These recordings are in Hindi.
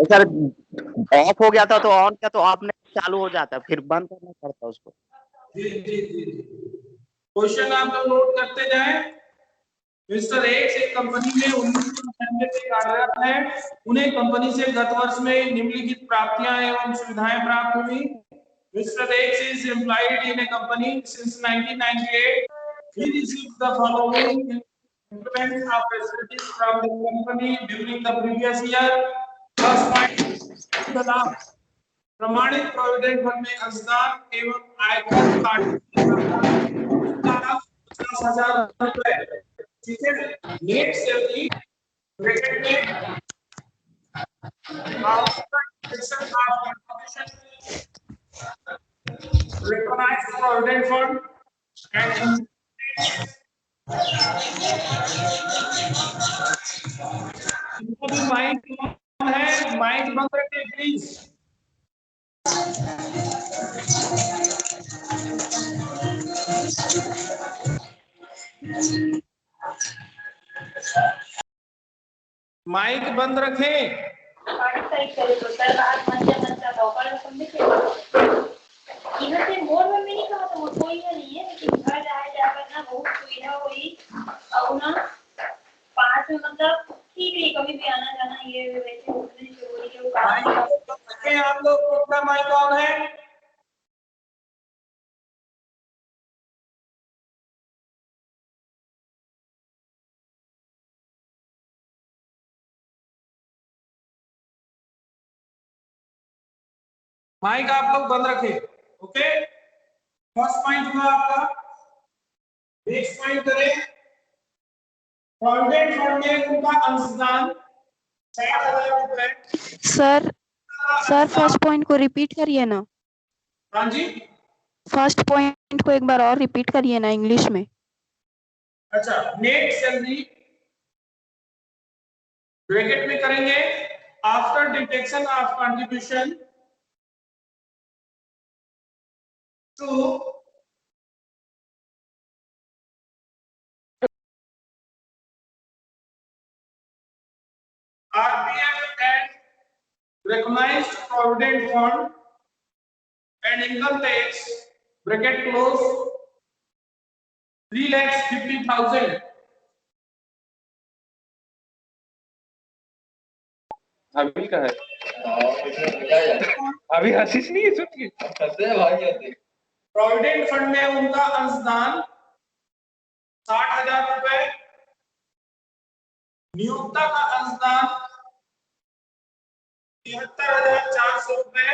सर ऑफ हो गया था तो ऑन किया तो आपने चालू हो जाता, फिर बंद करना पड़ता उसको। जी जी जी क्वेश्चन आप लोग नोट करते जाएं। मिस्टर एक्स एक कंपनी में 1995 से कार्यरत है। उन्हें कंपनी से गत वर्ष में निम्नलिखित प्राप्तियां एवं सुविधाएं प्राप्त हुई। Mister x is employed in A company since 1998. He received the following implements of facilities from the company during the previous year. First point, the लाभ प्रमाणित प्रोविडेंट फंड में अंशदान एवं आयकर काट 50,000 रुपए। ठीक है, नेट सैलरी ब्रैकेट में section of contribution recognized provident fund and Mike कौन है? माइक बंद रखिए प्लीज। माइक बंद रखें। इनसे मोर में नहीं कहा तो कोई नहीं है, लेकिन घर जाए जाकर ना बहुत सुविधा हुई और ना पास में मतलब ठीक है, कभी भी आना जाना ये वैसे उतने जरूरी के काम आप लोग कितना माइक ऑन है? माइक आप लोग बंद रखें। ओके, फर्स्ट पॉइंट हुआ आपका। नेक्स्ट पॉइंट करें, प्रोविडेंट फंड में उनका अंशदान 60,000 रुपए। सर फर्स्ट पॉइंट को रिपीट करिए ना। हाँ जी, फर्स्ट पॉइंट को एक बार और रिपीट करिए ना इंग्लिश में। अच्छा, नेट सैलरी ब्रैकेट में करेंगे after detection of contribution to RPF and recognized provident fund and income tax bracket close 3,50,000। अभी का है, अभी आशीष नहीं है, सुन के प्रोविडेंट फंड में उनका अंशदान 60,000 रुपए, नियोक्ता का अंशदान 73,400 रुपए,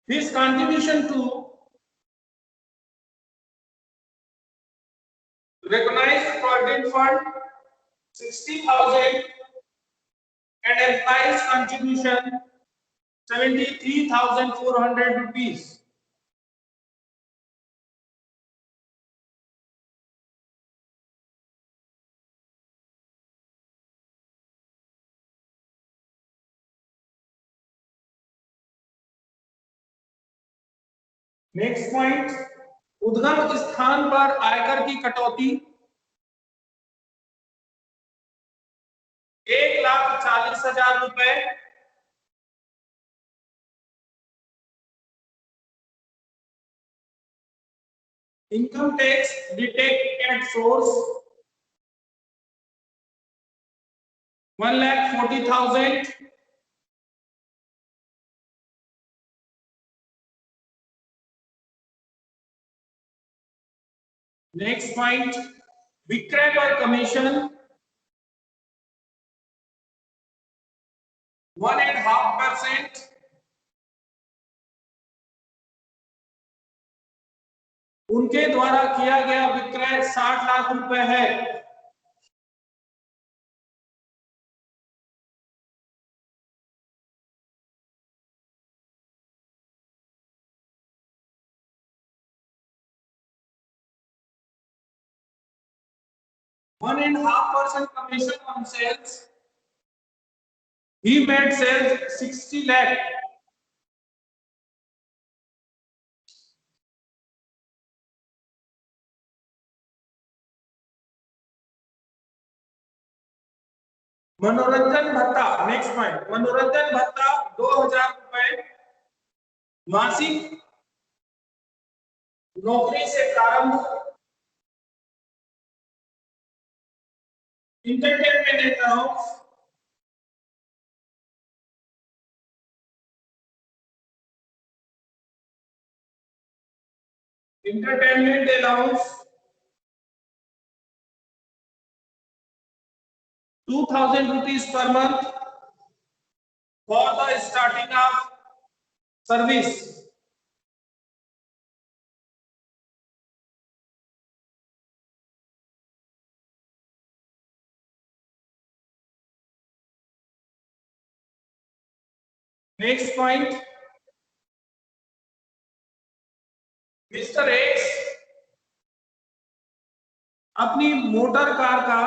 his contribution to recognized provident fund 60,000 and employees contribution 73,400 rupees। Next point, उद्गम स्थान पर आयकर की कटौती 1,40,000 रुपए, income tax detect at source 1,40,000, next point, विक्रय पर कमीशन 1.5%, उनके द्वारा किया गया विक्रय 60 लाख रुपए है। (1.5% commission on sales He made sales 60 lakh. मनोरंजन भत्ता, नेक्स्ट पॉइंट, मनोरंजन भत्ता 2000 रुपए मासिक नौकरी से प्रारंभ। Entertainment allowance, entertainment allowance 2000 rupees per month for the starting of service. Next point, Mr. X अपनी मोटर कार का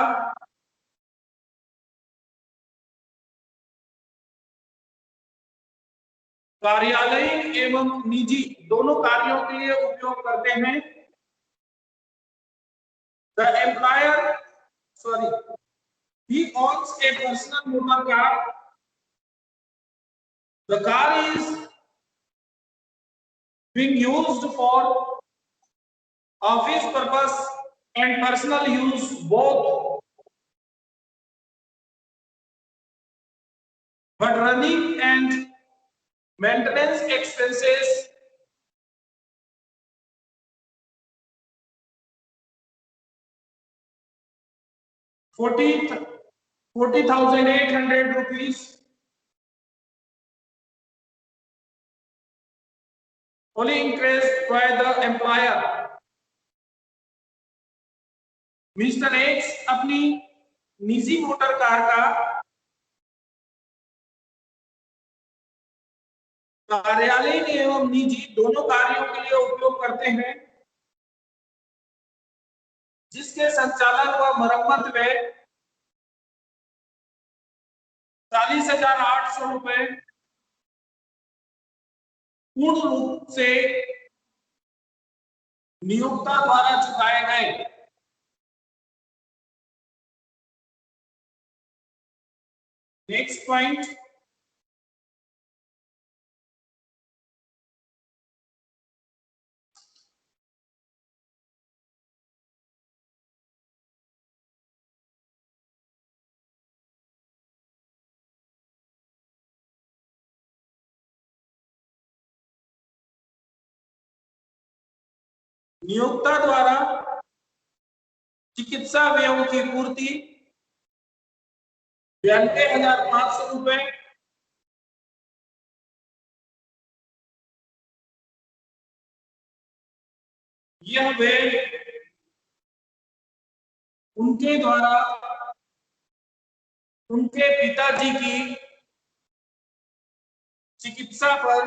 कार्यालयीन एवं निजी दोनों कार्यों के लिए उपयोग करते हैं। The employer, sorry, he owns a personal motor car. The car is being used for office purpose and personal use both, but running and maintenance expenses ₹40,800 only increased by the employer. Mr. X अपनी निजी मोटर कार का कार्यालयीन एवं निजी दोनों कार्यों के लिए उपयोग करते हैं, जिसके संचालन व मरम्मत में 40,800 रुपए पूर्ण रूप से नियोक्ता द्वारा चुकाए गए। नेक्स्ट पॉइंट, नियोक्ता द्वारा चिकित्सा व्ययों की पूर्ति 92,500 रुपए, यह व्यय उनके द्वारा उनके पिताजी की चिकित्सा पर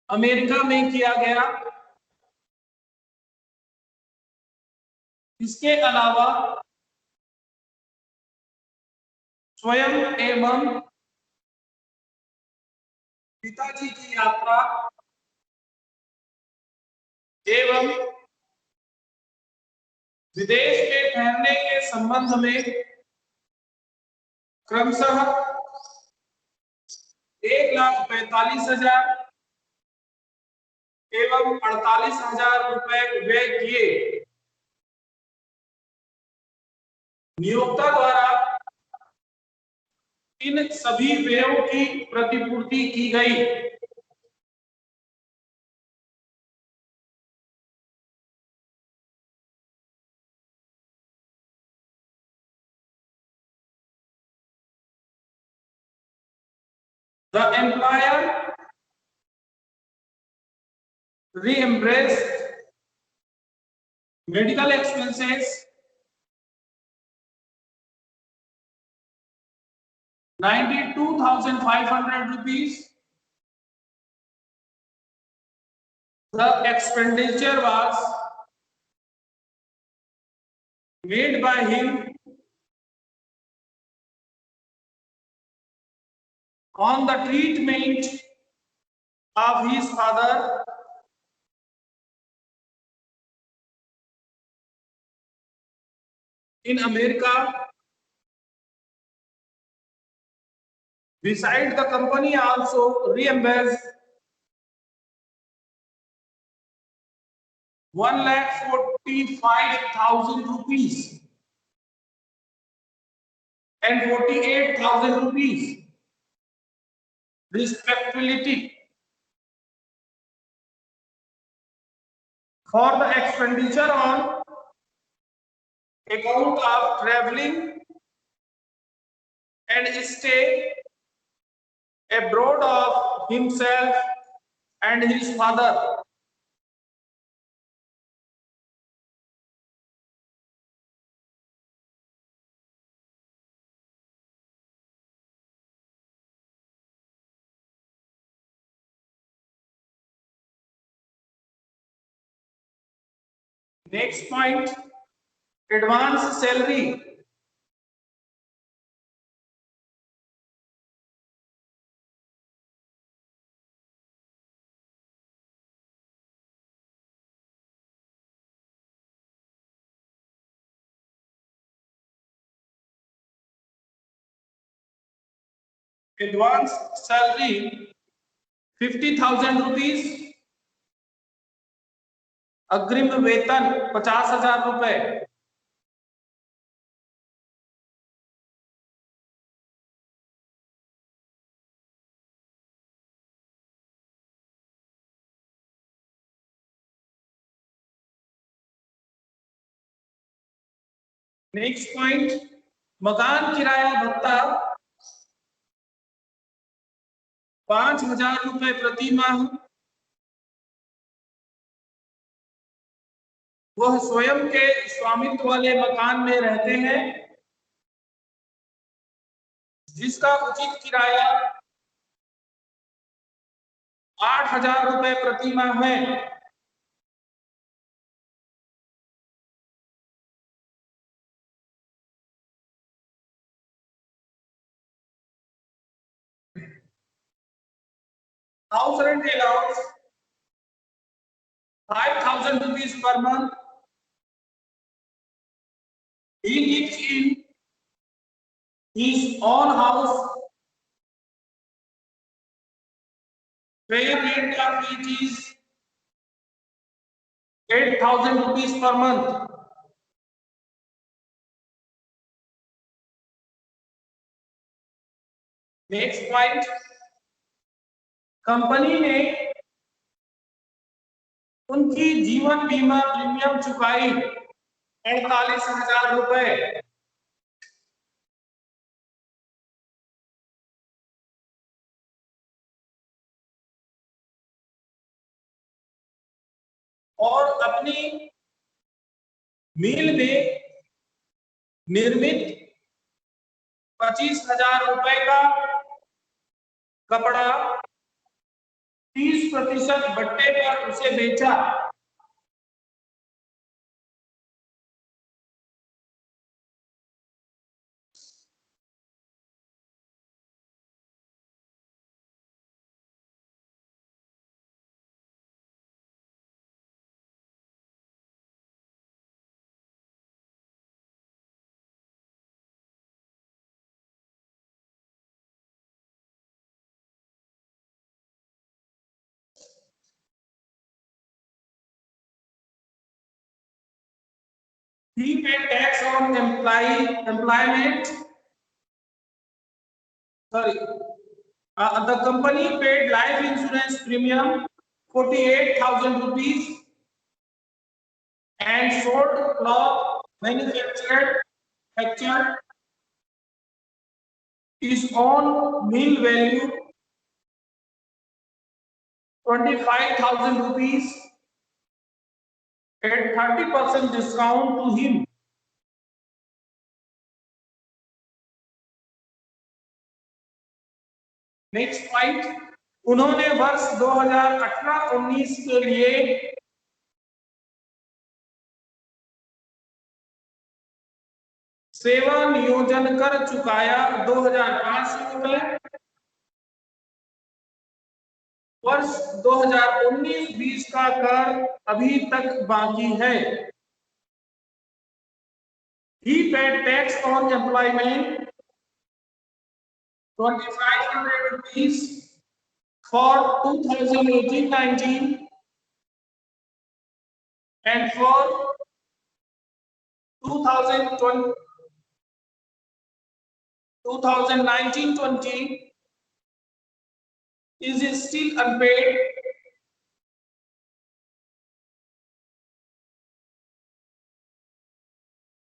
अमेरिका में किया गया। इसके अलावा स्वयं एवं पिताजी की यात्रा एवं विदेश में ठहरने के संबंध में क्रमशः 1,45,000 एवं 48,000 रुपए व्यय किए। नियोक्ता द्वारा इन सभी व्ययों की प्रतिपूर्ति की गई। The employer reimbursed medical expenses 92,500 rupees. The expenditure was made by him on the treatment of his father in America. Besides, the company also reimbursed 1,45,000 rupees and 48,000 rupees respectively for the expenditure on account of traveling and stay abroad of himself and his father. Next point, advance salary. Advance salary 50,000 rupees, अग्रिम वेतन 50,000 रुपए। नेक्स्ट पॉइंट, मकान किराया भत्ता 5,000 रुपए प्रति माह। वह स्वयं के स्वामित्व वाले मकान में रहते हैं जिसका उचित किराया 8,000 रुपए प्रति माह है। House rent allowance 5,000 rupees per month. He lives in his own house. Fair rent of it is 8,000 rupees per month. Next point, company ने उनकी जीवन बीमा प्रीमियम चुकाई 48,000 रुपए। और अपनी मिल में निर्मित 25,000 रुपए का कपड़ा 30% बट्टे पर उसे बेचा। He paid tax on employment. Sorry, the company paid life insurance premium 48,000 rupees and sold cloth manufactured his own mill value 25,000 rupees at 30% discount to him. Next point, उन्होंने वर्ष 2018-19 के लिए सेवा नियोजन कर चुकाया 2,500 रुपए वर्ष 2019-20 का कर अभी तक बाकी है। He paid tax on employment 2500 rupees for 2018-19 and for 2019-20 is still unpaid.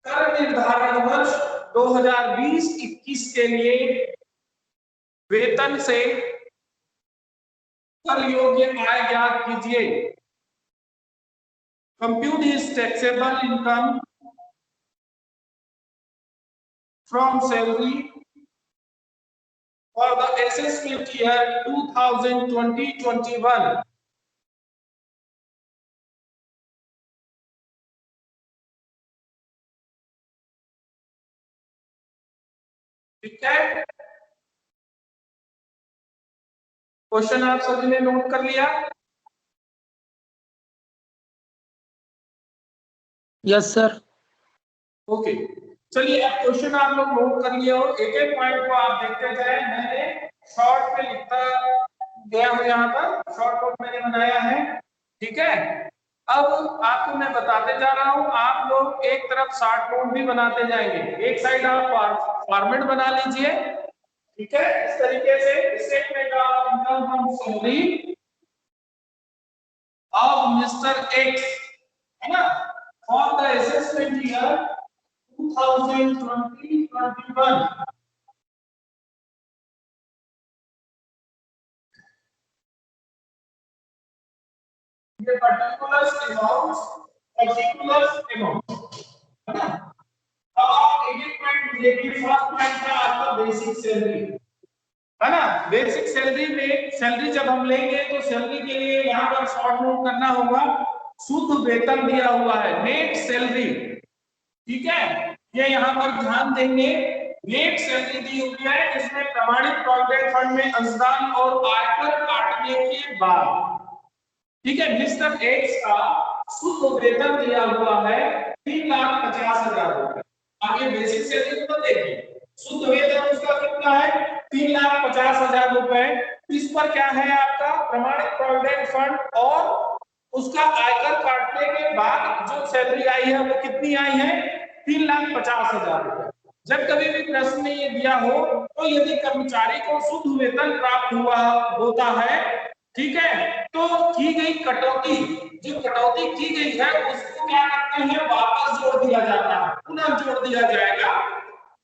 कर निर्धारण वर्ष 2020-21 के लिए वेतन से कर योग्य आय ज्ञात कीजिए। Compute his taxable income from salary for the assessment year 2020-21. ठीक है, क्वेश्चन आप सभी ने नोट कर लिया? Yes sir. ओके, चलिए अब क्वेश्चन आप लोग नोट कर लिए हो, एक एक पॉइंट को आप देखते जाए। मैंने शॉर्ट पे लिखता गया हूं, यहाँ पर शॉर्ट नोट मैंने बनाया है। ठीक है, अब आपको मैं बताते जा रहा हूं, आप लोग एक तरफ शॉर्ट नोट भी बनाते जाएंगे, एक साइड आप फॉर्मेट बना लीजिए। ठीक है, इस तरीके से statement of income from salary of mister x, है ना, फॉर द असेसमेंट ईयर 2020-21। ये पर्टिकुलर्स अमाउंट, है ना। अब आप एक एक पॉइंट देखिए। फर्स्ट पॉइंट था आपका बेसिक सैलरी, है ना। बेसिक सैलरी में सैलरी जब हम लेंगे तो सैलरी के लिए यहाँ पर शॉर्ट नोट करना होगा। शुद्ध वेतन दिया हुआ है, नेट सैलरी। ठीक है, ये यहाँ पर ध्यान देंगे, नेट सैलरी दी हुई है, इसमें प्रमाणित प्रोविडेंट फंड में अंशदान और आयकर काटने के बाद। ठीक है, मिस्टर एक्स का शुद्ध वेतन दिया हुआ है 3,50,000 रुपए। आगे बेसिक सैलरी को देखिए, शुद्ध वेतन उसका कितना है 3,50,000 रुपए। इस पर क्या है आपका प्रमाणित प्रोविडेंट फंड और उसका आयकर काटने के बाद जो सैलरी आई है वो कितनी आई है 3,50,000 रुपए। जब कभी भी प्रश्न में ये दिया हो तो यदि कर्मचारी को शुद्ध वेतन प्राप्त हुआ होता है, ठीक है, तो की गई कटौती, जो कटौती की गई है उसको क्या करते हैं वापस जोड़ दिया जाता है, पुनः जोड़ दिया जाएगा।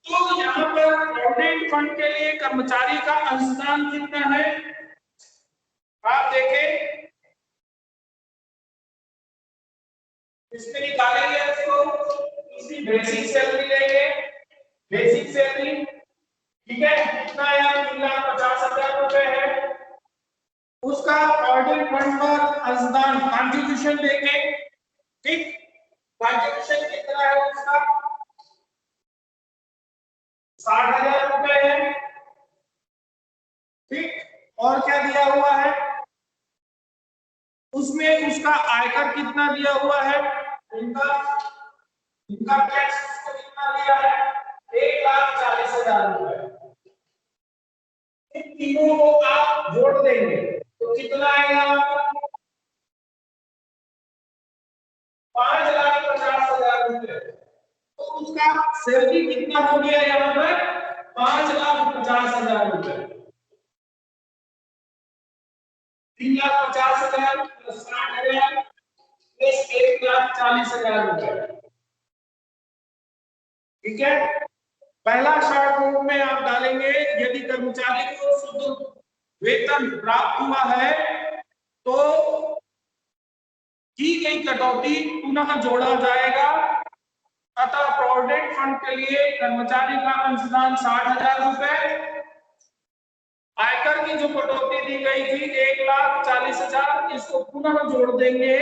तो यहाँ पर प्रोविडेंट फंड के लिए कर्मचारी का अंशदान कितना है आप देखें, इसमें निकालेंगे इसको, इसकी बेसिक सैलरी लेंगे, बेसिक सैलरी, ठीक है, कितना है 3,50,000 रुपए है। उसका प्रोविडेंट फंड पर अंशदान कंट्रीब्यूशन देंगे। ठीक, कंट्रीब्यूशन कितना है उसका 60,000 रुपए है। ठीक, और क्या दिया हुआ है उसमें, उसका आयकर कितना दिया हुआ है, इनकम टैक्स उसको कितना दिया है 1,40,000 रुपए। इन तीनों को आप जोड़ देंगे तो कितना आएगा आपका 5,50,000 रुपए। तो उसका सैलरी कितना हो गया यहाँ पर 5,50,000 रुपए। 3,50,000 प्लस 60,000 प्लस 1,40,000 रुपए। ठीक है, पहला शॉर्ट नोट में आप डालेंगे यदि कर्मचारी को शुद्ध वेतन प्राप्त हुआ है तो की गई कटौती पुनः जोड़ा जाएगा। अतः प्रोविडेंट फंड के लिए कर्मचारी का अंशदान 60,000 रुपए, आयकर की जो कटौती दी गई थी 1,40,000, इसको पुनः जोड़ देंगे।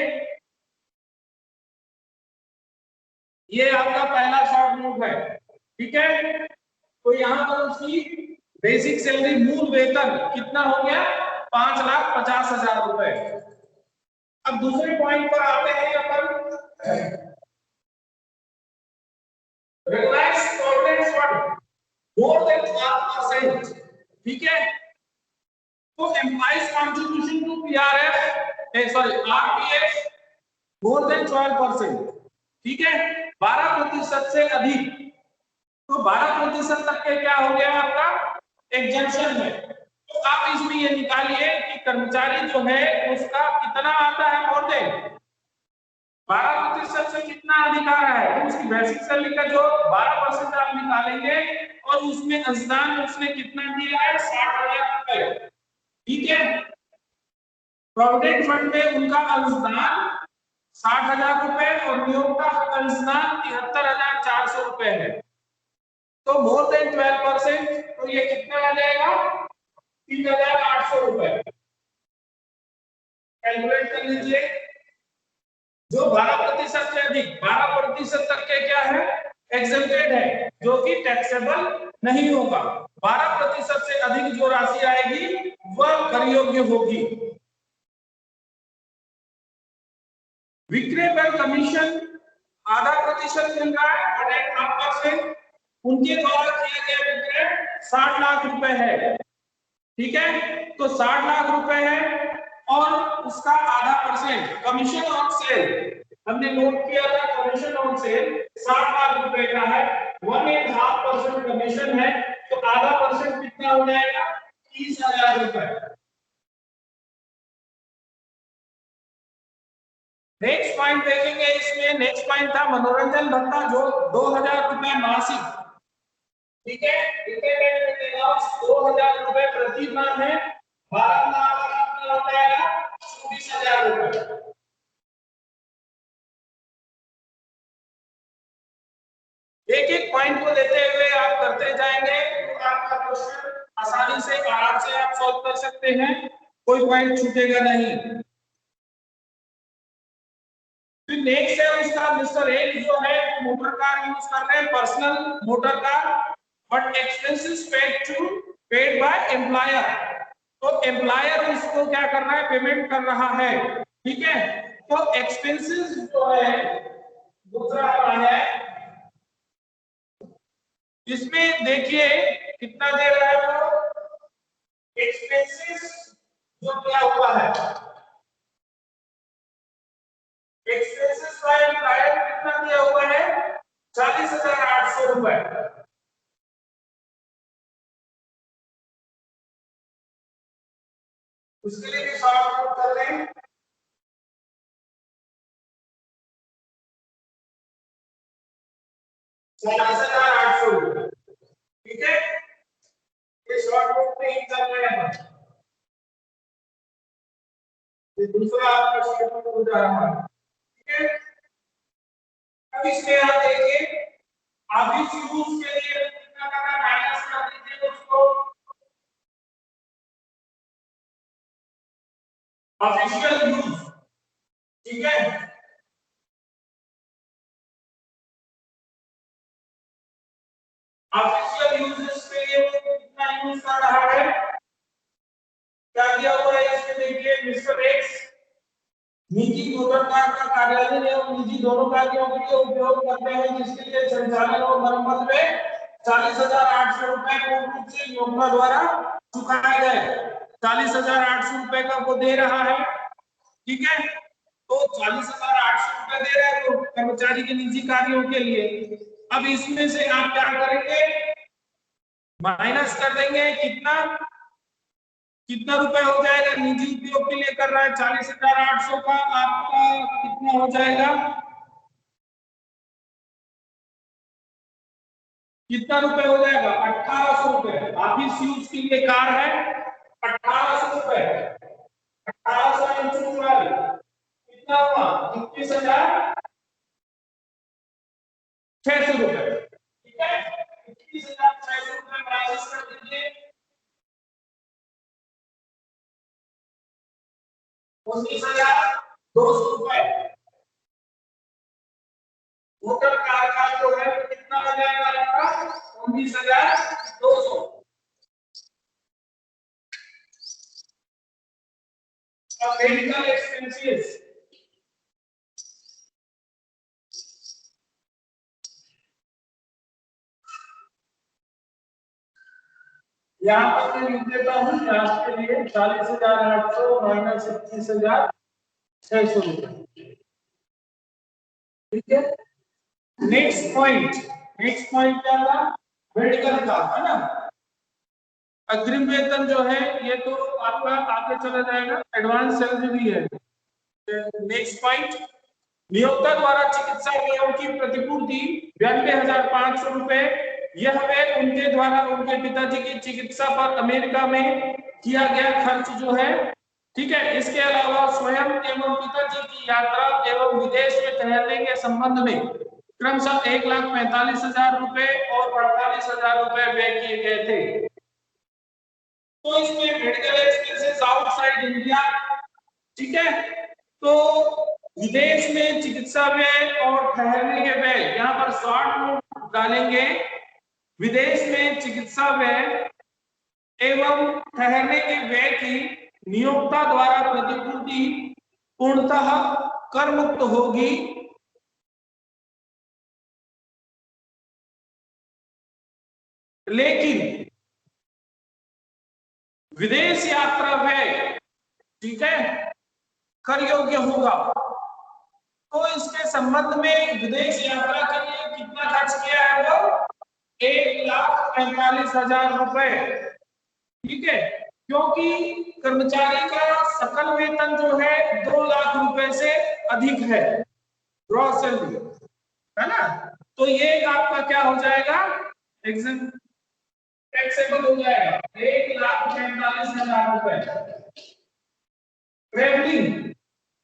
ये आपका पहला शॉर्ट नोट है। ठीक है, तो यहाँ पर उसकी बेसिक सैलरी मूल वेतन कितना हो गया 5,50,000 रुपए। अब दूसरे पॉइंट पर आते हैं अपन, Reliance provident fund more than 12%, ठीक है। तो employees contribution to PRF RPF more than 12%, ठीक है, 12% से अधिक। तो 12% तक के क्या हो गया आपका एग्जेम्पशन में। तो आप इसमें ये निकालिए कि कर्मचारी जो है उसका कितना आता है मोर देन 12% से कितना अधिक आ रहा है, तो उसकी बेसिक सैलरी का जो 12% आप निकालेंगे और उसमें अंशदान उसने कितना दिया है 60,000 रुपए, ठीक है। प्रोविडेंट फंड में उनका अंशदान 60,000 रुपए और नियोक्ता का अंशदान 73,400 रुपए है। तो मोर देन 12%, तो ये कितना आ जाएगा 3,800 रुपए। कैलकुलेट कर लीजिए। जो 12% से अधिक 12% तक के क्या है एग्जेम्प्टेड है, जो कि टैक्सेबल नहीं होगा। 12% से अधिक जो राशि आएगी वह कर योग्य होगी। विक्रय पर कमीशन आधा प्रतिशत मिल रहा है 1.5%, उनके द्वारा किया गया विक्रय 60 लाख रुपए है, ठीक है। तो 60 लाख रुपए है और उसका आधा परसेंट कमीशन ऑन सेल हमने नोट किया था, कमीशन ऑन सेल 60 लाख रुपए का है, 1.5% कमीशन है, तो आधा परसेंट कितना हो जाएगा 30,000 रुपए। नेक्स्ट पॉइंट देखेंगे, इसमें नेक्स्ट पॉइंट था मनोरंजन भत्ता जो 2,000 रुपए मासिक, ठीक है। इंटरनेट में देगा 2,000 रुपए प्रति माह है, 12 माह का कितना हो जाएगा 24,000 रुपए। एक एक पॉइंट को लेते हुए आप करते जाएंगे तो आपका क्वेश्चन आसानी से आराम से आप सॉल्व कर सकते हैं, कोई पॉइंट छूटेगा नहीं। फिर नेक्स्ट है उसका मिस्टर ए जो है मोटर कार यूज कर रहे हैं, personal motor car, but expenses paid by employer. तो एम्प्लॉयर उसको क्या कर रहा है पेमेंट कर रहा है, ठीक है। तो एक्सपेंसेस जो है दूसरा है, इसमें देखिए कितना दे रहा है वो एक्सपेंसेस जो क्या हुआ है, एक्सपेंसेस बाय एम्प्लॉयर कितना दिया हुआ है 40,800 रुपए। उसके लिए भी सॉल्व आउट कर लें। ₹40,800, ठीक है। ये शॉर्ट नोट में ही चल रहे हैं, ये दूसरा आपका शॉर्ट नोट हो जा रहा है, ठीक है। अब इसमें आप देखिए आप इस यूज के लिए कितना करना माइनस कर दीजिए उसको ऑफिशियल यूज, ठीक है। ऑफिशियल यूजेस के लिए कितना यूज कर रहा है, क्या दिया हुआ है इसमें देखिए मिस्टर एक्स निजी मोटर कार का कार्यालय एवं निजी दोनों कार्यों के लिए उपयोग करते हैं, जिसके लिए संचालन और मरम्मत में 40,800 रुपए पूर्ण रूप से नियोक्ता द्वारा चुकाए गए। 40,800 रुपए का वो दे रहा है, ठीक है। तो 40,800 रुपए दे रहा है तो कर्मचारी के निजी कार्यों के लिए। अब इसमें से आप क्या करेंगे माइनस कर देंगे, कितना कितना रुपए हो जाएगा, निजी उपयोग के लिए कर रहा है 40,800 का, आपका कितना हो जाएगा, कितना रुपए हो जाएगा 1,800 रुपए। ऑफिस यूज के लिए कार है 1,800 रुपए, 1,800 इंटू 12 कितना हुआ 21,600 रुपए, ठीक है। 21,600 रुपए माइनस कर दीजिए 19,200 रुपए। मोटर कार का जो है कितना हो जाएगा आपका 19,200। मेडिकल एक्सपेंसेस, यहाँ पर मैं लिख देता हूँ जांच के लिए 40,800 माइनस 21,600 रुपए। ठीक है, नेक्स्ट पॉइंट क्या था, मेडिकल का, है ना। अग्रिम वेतन जो है ये तो आपका आगे चला जाएगा, एडवांस सैलरी भी है। नेक्स्ट पॉइंट, नियोक्ता द्वारा चिकित्सा व्ययों की प्रतिपूर्ति 92,500 रुपए। यह वे उनके द्वारा उनके पिताजी की चिकित्सा पर अमेरिका में किया गया खर्च जो है, ठीक है। इसके अलावा स्वयं एवं पिताजी की यात्रा एवं विदेश में ठहरने के संबंध में क्रमशः 1,45,000 रुपए और 48,000 रुपए व्यय किए गए थे। तो इसमें मेडिकल एक्सपेंसेस आउटसाइड इंडिया, ठीक है। तो विदेश में चिकित्सा व्यय और ठहरने के व्यय, यहाँ पर शॉर्ट नोट डालेंगे। विदेश में चिकित्सा व्यय एवं ठहरने के व्यय की नियोक्ता द्वारा प्रतिपूर्ति पूर्णतः कर मुक्त होगी, लेकिन विदेश यात्रा व्यय, ठीक है, कर योग्य होगा। तो इसके संबंध में विदेश यात्रा के लिए कितना खर्च किया है वो 1,45,000 रुपए, ठीक है। क्योंकि कर्मचारी का सकल वेतन जो है 2 लाख रुपए से अधिक है, ग्रॉस सैलरी, है ना। तो ये आपका क्या हो जाएगा, एग्जाम टैक्सेबल हो जाएगा 1,45,000 रुपए। ट्रेवलिंग,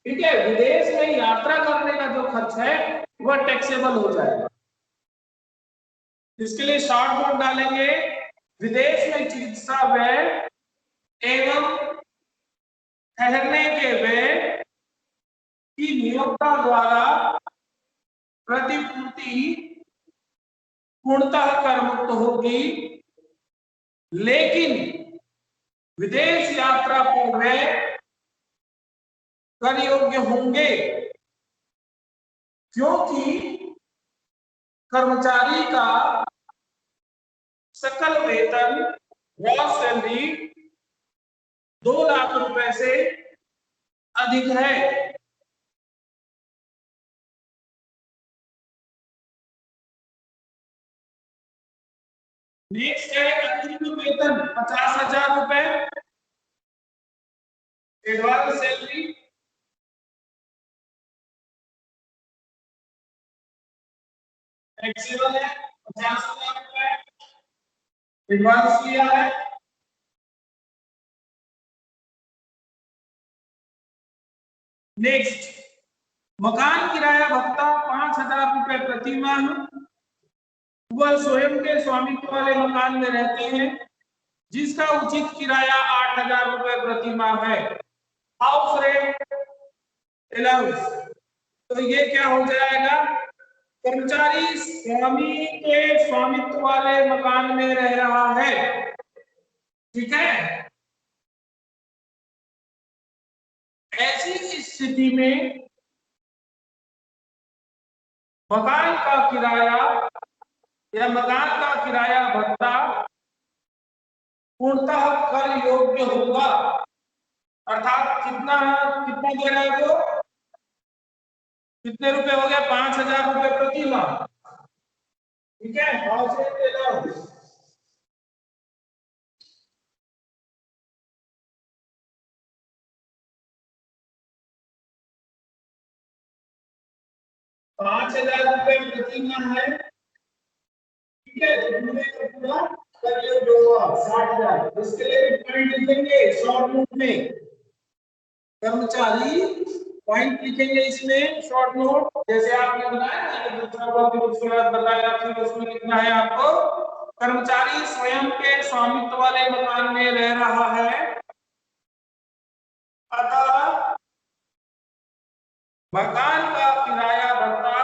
ठीक है, विदेश में यात्रा करने का जो खर्च है वह टैक्सेबल हो जाएगा। इसके लिए शॉर्ट नोट डालेंगे, विदेश में चिकित्सा व्यय एवं ठहरने के व्यय की नियोक्ता द्वारा प्रतिपूर्ति पूर्णतः कर मुक्त होगी, लेकिन विदेश यात्रा पर व्यय कर योग्य होंगे, क्योंकि कर्मचारी का सकल वेतन ग्रॉस सैलरी 2 लाख रुपए से अधिक है। नेक्स्ट है अग्रिम वेतन 50,000 रुपए, एडवांस सैलरी, फ्लेक्सिबल है 50,000 रुपए, एडवांस लिया है। नेक्स्ट, मकान किराया भत्ता 5,000 रुपए प्रति माह। वह स्वयं के स्वामित्व वाले मकान में रहते हैं जिसका उचित किराया 8,000 रुपए प्रति माह है। हाउस रेंट अलाउंस, तो ये क्या हो जाएगा, कर्मचारी स्वामी के स्वामित्व वाले मकान में रह रहा है, ठीक है। ऐसी स्थिति में मकान का किराया या मकान का किराया भत्ता पूर्णतः कर योग्य होगा, अर्थात कितना दे रहा है वो, कितने रुपए हो गया, 5,000 रुपए प्रति माह, ठीक है। हाउस रेंट अलाउंस 5,000 रुपए प्रति माह है, ठीक है। पूरा कर योग्य होगा 60,000। इसके लिए पॉइंट लिखेंगे शॉर्ट नोट में, कर्मचारी पॉइंट लिखेंगे इसमें शॉर्ट नोट, जैसे आपने बनाया ना, दूसरा ब्लॉक उसके बाद बताया, फिर उसमें लिखना है आपको, कर्मचारी स्वयं के स्वामित्व वाले मकान में रह रहा है, अतः मकान का किराया भत्ता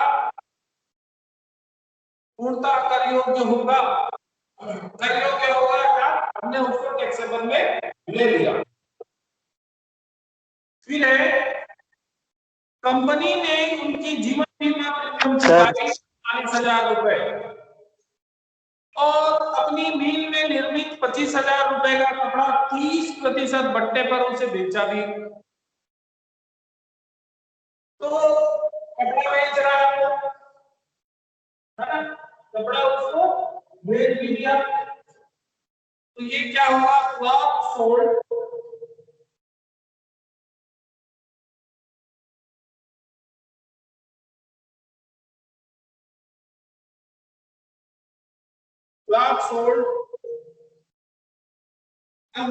पूर्णतः कर योग्य होगा। कर योग्य होगा क्या, हमने उसको टैक्सेबल में ले लिया। चुकाई 40,000 रुपए और अपनी मिल में निर्मित 25,000 रुपए का कपड़ा 30% बट्टे पर उसे बेचा भी। तो कपड़ा बेच रहा है ना, कपड़ा उसको बेच भी दिया, तो ये क्या होगा, क्लॉथ सोल्ड। Cloth sold. अब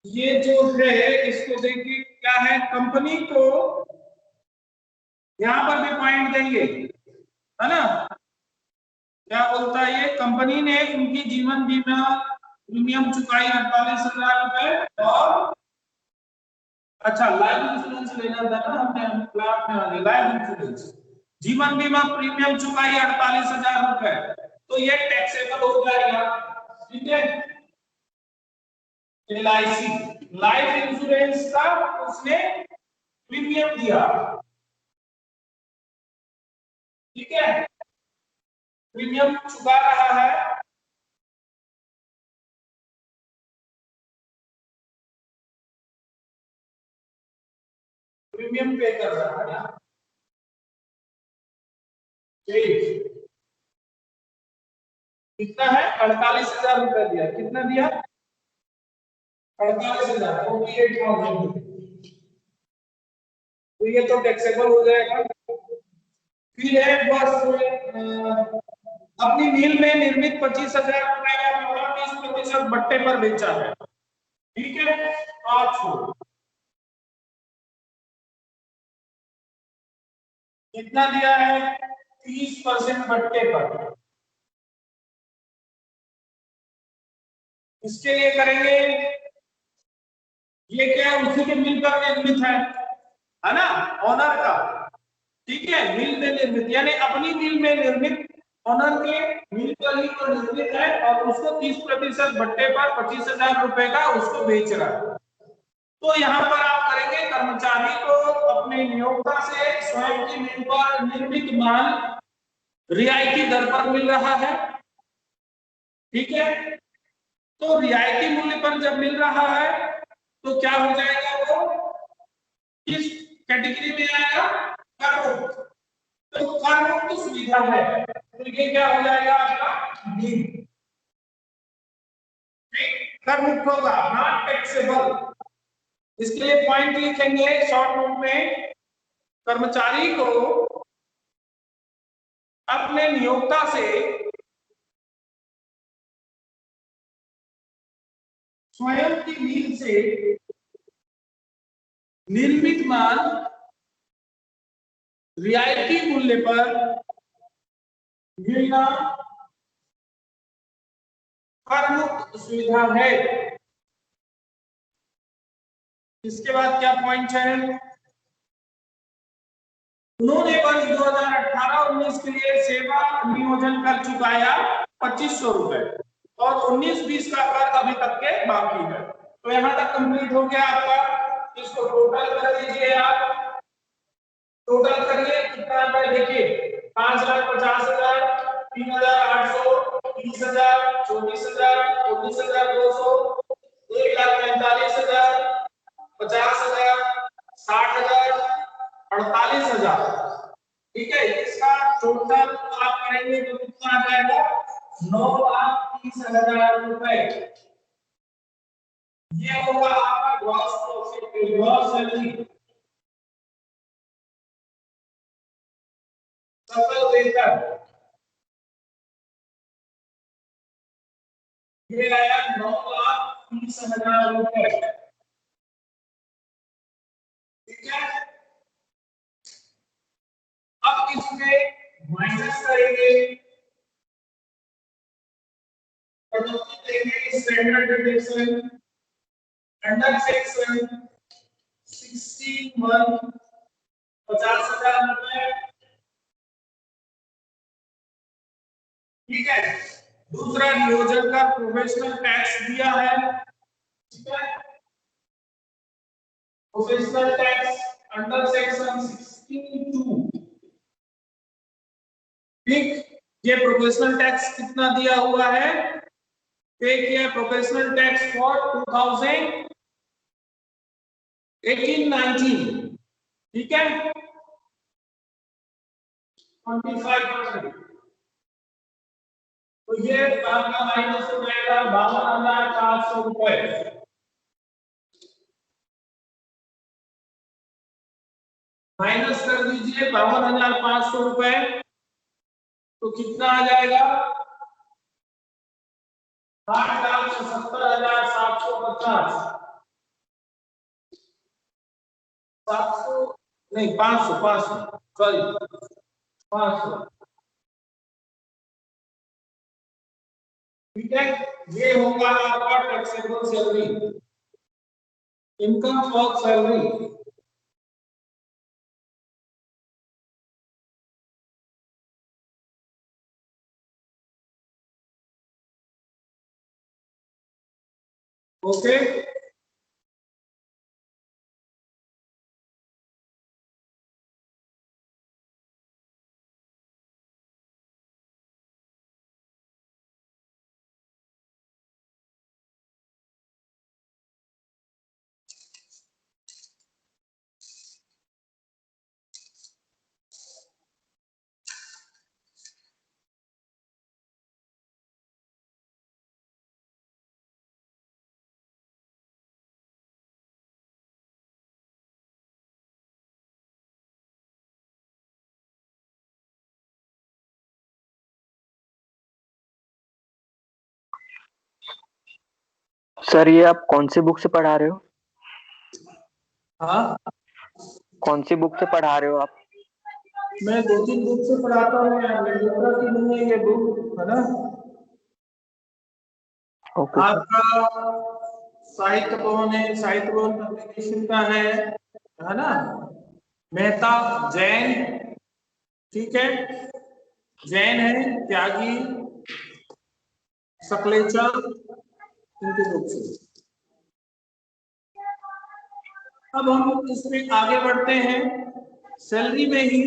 ये जो है इसको देखिए क्या है, कंपनी को यहां पर भी पॉइंट देंगे, है ना। क्या बोलता है ये, कंपनी ने उनकी जीवन बीमा प्रीमियम चुकाई 48,000 रुपए और अच्छा लाइफ इंश्योरेंस लेना था ना हमने प्लाट में, लाइफ इंश्योरेंस जीवन बीमा प्रीमियम चुकाई 48,000 रुपए, तो ये टैक्सेबल हो जाएगा, ठीक है। LIC लाइफ इंश्योरेंस का उसने प्रीमियम दिया, ठीक है, प्रीमियम चुका रहा है, प्रीमियम पे कर रहा है ना, ठीक। कितना है, 48,000 रुपए दिया, कितना दिया, 48,000, 48,000, तो ये तो टैक्सेबल हो जाएगा। फिर है बस अपनी मिल में निर्मित 25,000 रुपए का कपड़ा 30% बट्टे पर बेचा है, ठीक है। 500 कितना दिया है, 30% बट्टे पर। इसके लिए करेंगे, ये क्या है, उसी के मिल पर निर्मित है ना, ऑनर का, ठीक है, मिल में निर्मित यानी अपनी मिल में निर्मित, ऑनर के मिल पर ही तो निर्मित है और उसको 30% बट्टे पर 25,000 रुपए का उसको बेच रहा है। तो यहाँ पर आप करेंगे, कर्मचारी को अपने नियोक्ता से स्वयं की मिल पर निर्मित माल रियायती दर पर मिल रहा है, ठीक है। तो रियायती मूल्य पर जब मिल रहा है तो क्या हो जाएगा, वो किस कैटेगरी में आएगा, कर मुक्त। तो कर मुक्त सुविधा है, तो ये क्या हो जाएगा आपका डी, कर मुक्त होगा, नॉट टैक्सेबल। इसके लिए पॉइंट लिखेंगे शॉर्ट नोट में, कर्मचारी को अपने नियोक्ता से स्वयं की मिल से निर्मित माल रियायती मूल्य पर मिलना कर मुक्त सुविधा है। इसके बाद क्या पॉइंट है, उन्होंने वर्ष 2018-19 के लिए सेवा नियोजन कर चुकाया 2,500 रुपए और 19-20 का कर अभी तक के बाकी है। तो यहां तक कंप्लीट हो गया आपका, इसको टोटल कर दीजिए आप, टोटल करिए कितना है, देखिए 5,50,000, 3,800, 30,000, 24,000, 19,200, 1,45,000, 50,000, 60,000, 48,000, ठीक है। इसका टोटल आप करेंगे तो कितना आ जाएगा, 9,30,000 रुपए। ये होगा आपका ग्रॉस प्रॉफिट, ग्रॉस सैलरी, सकल वेतन। ये आया 9,30,000 रुपए, ठीक है। अब इसमें माइनस करेंगे, कटौती देंगे, स्टैंडर्ड डिडक्शन अंडर सेक्शन 61 50,000 रुपए, ठीक है। दूसरा नियोजन का प्रोफेशनल टैक्स दिया है, ठीक है, प्रोफेशनल टैक्स अंडर सेक्शन 62 ठीक, ये प्रोफेशनल टैक्स कितना दिया हुआ है, पे किया प्रोफेशनल टैक्स फॉर 2018-19, ठीक है 25%। तो ये आपका माइनस हो जाएगा 52,400 रुपए, माइनस कर दीजिए 52,500 रुपए, तो कितना आ जाएगा 8,70,750, 700 नहीं 500 सॉरी 500, ठीक है। ये होगा आपका taxable salary, income for salary. Okay, sir ये आप कौन सी बुक से पढ़ा रहे हो? हाँ कौन सी बुक से पढ़ा रहे हो आप? मैं 2-3 बुक से पढ़ाता हूँ यार, मेडिकल की नहीं है ये बुक, है ना। Okay sir. आपका साहित्य भवन है, साहित्य भवन पब्लिकेशन का है ना, मेहता जैन, ठीक है जैन है, त्यागी, सकलेचा, इनके बुक से। अब हम इसमें आगे बढ़ते हैं, सैलरी में ही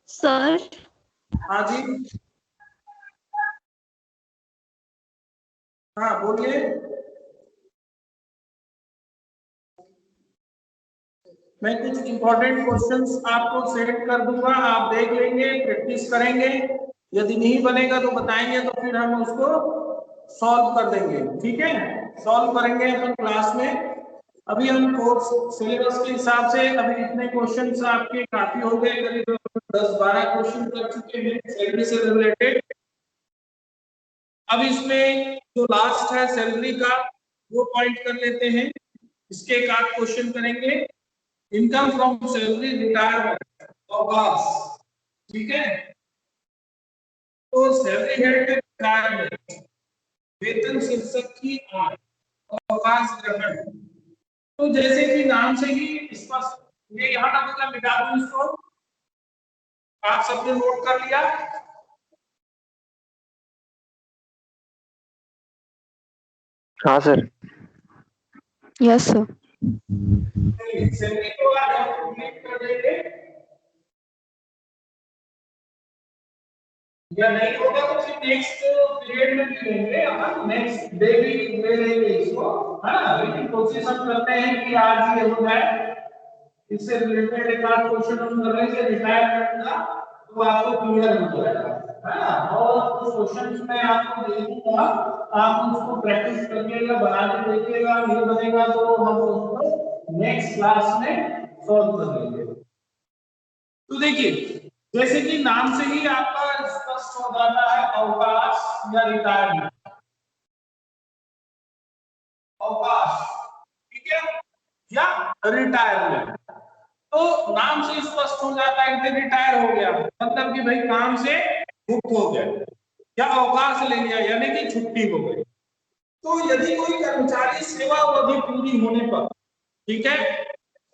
सर हाँ जी, हाँ बोलिए। मैं कुछ इंपॉर्टेंट क्वेश्चंस आपको सेट कर दूंगा, आप देख लेंगे, प्रैक्टिस करेंगे, यदि नहीं बनेगा तो बताएंगे, तो फिर हम उसको सॉल्व कर देंगे, ठीक है सॉल्व करेंगे अपन क्लास में। अभी हम कोर्स सिलेबस के हिसाब से अभी इतने क्वेश्चंस आपके काफी हो गए, करीब 10-12 क्वेश्चन कर चुके हैं सैलरी से रिलेटेड। अब इसमें जो लास्ट है सैलरी का वो पॉइंट कर लेते हैं, इसके एक आध क्वेश्चन करेंगे। इनकम फ्रॉम सैलरी, रिटायरमेंट, अवकाश, ठीक है। तो सैलरी हेड रिटायरमेंट, वेतन शीर्षक की आय, अवकाश ग्रहण। तो जैसे कि नाम से ही स्पष्ट, ये यहाँ तक मैं मिटा दूं इसको, आप सबने नोट कर लिया। हाँ सर। Yes sir. सैलरी को आज हम कंप्लीट कर देंगे, या नहीं होगा तो फिर नेक्स्ट पीरियड में भी लेंगे, अपन नेक्स्ट डे भी ले लेंगे इसको, है ना। लेकिन कोशिश हम करते हैं कि आज ये हो जाए, इससे रिलेटेड एक आध क्वेश्चन हम कर लेंगे रिटायरमेंट का, तो आपको क्लियर हो जाएगा, है ना। और कुछ क्वेश्चंस मैं आपको दे दूंगा, आप उसको प्रैक्टिस करिएगा, बना के देखिएगा, नहीं बनेगा तो हम उसको नेक्स्ट क्लास में सॉल्व कर लेंगे। तो देखिए जैसे कि नाम से ही आपका स्पष्ट हो जाता है, अवकाश या रिटायरमेंट, अवकाश, ठीक है, या रिटायरमेंट। तो नाम से स्पष्ट हो जाता है कि रिटायर हो गया, मतलब कि भाई काम से मुक्त हो गया, या अवकाश ले लिया यानी कि छुट्टी हो गई। तो यदि कोई कर्मचारी सेवा अवधि पूरी होने पर, ठीक है,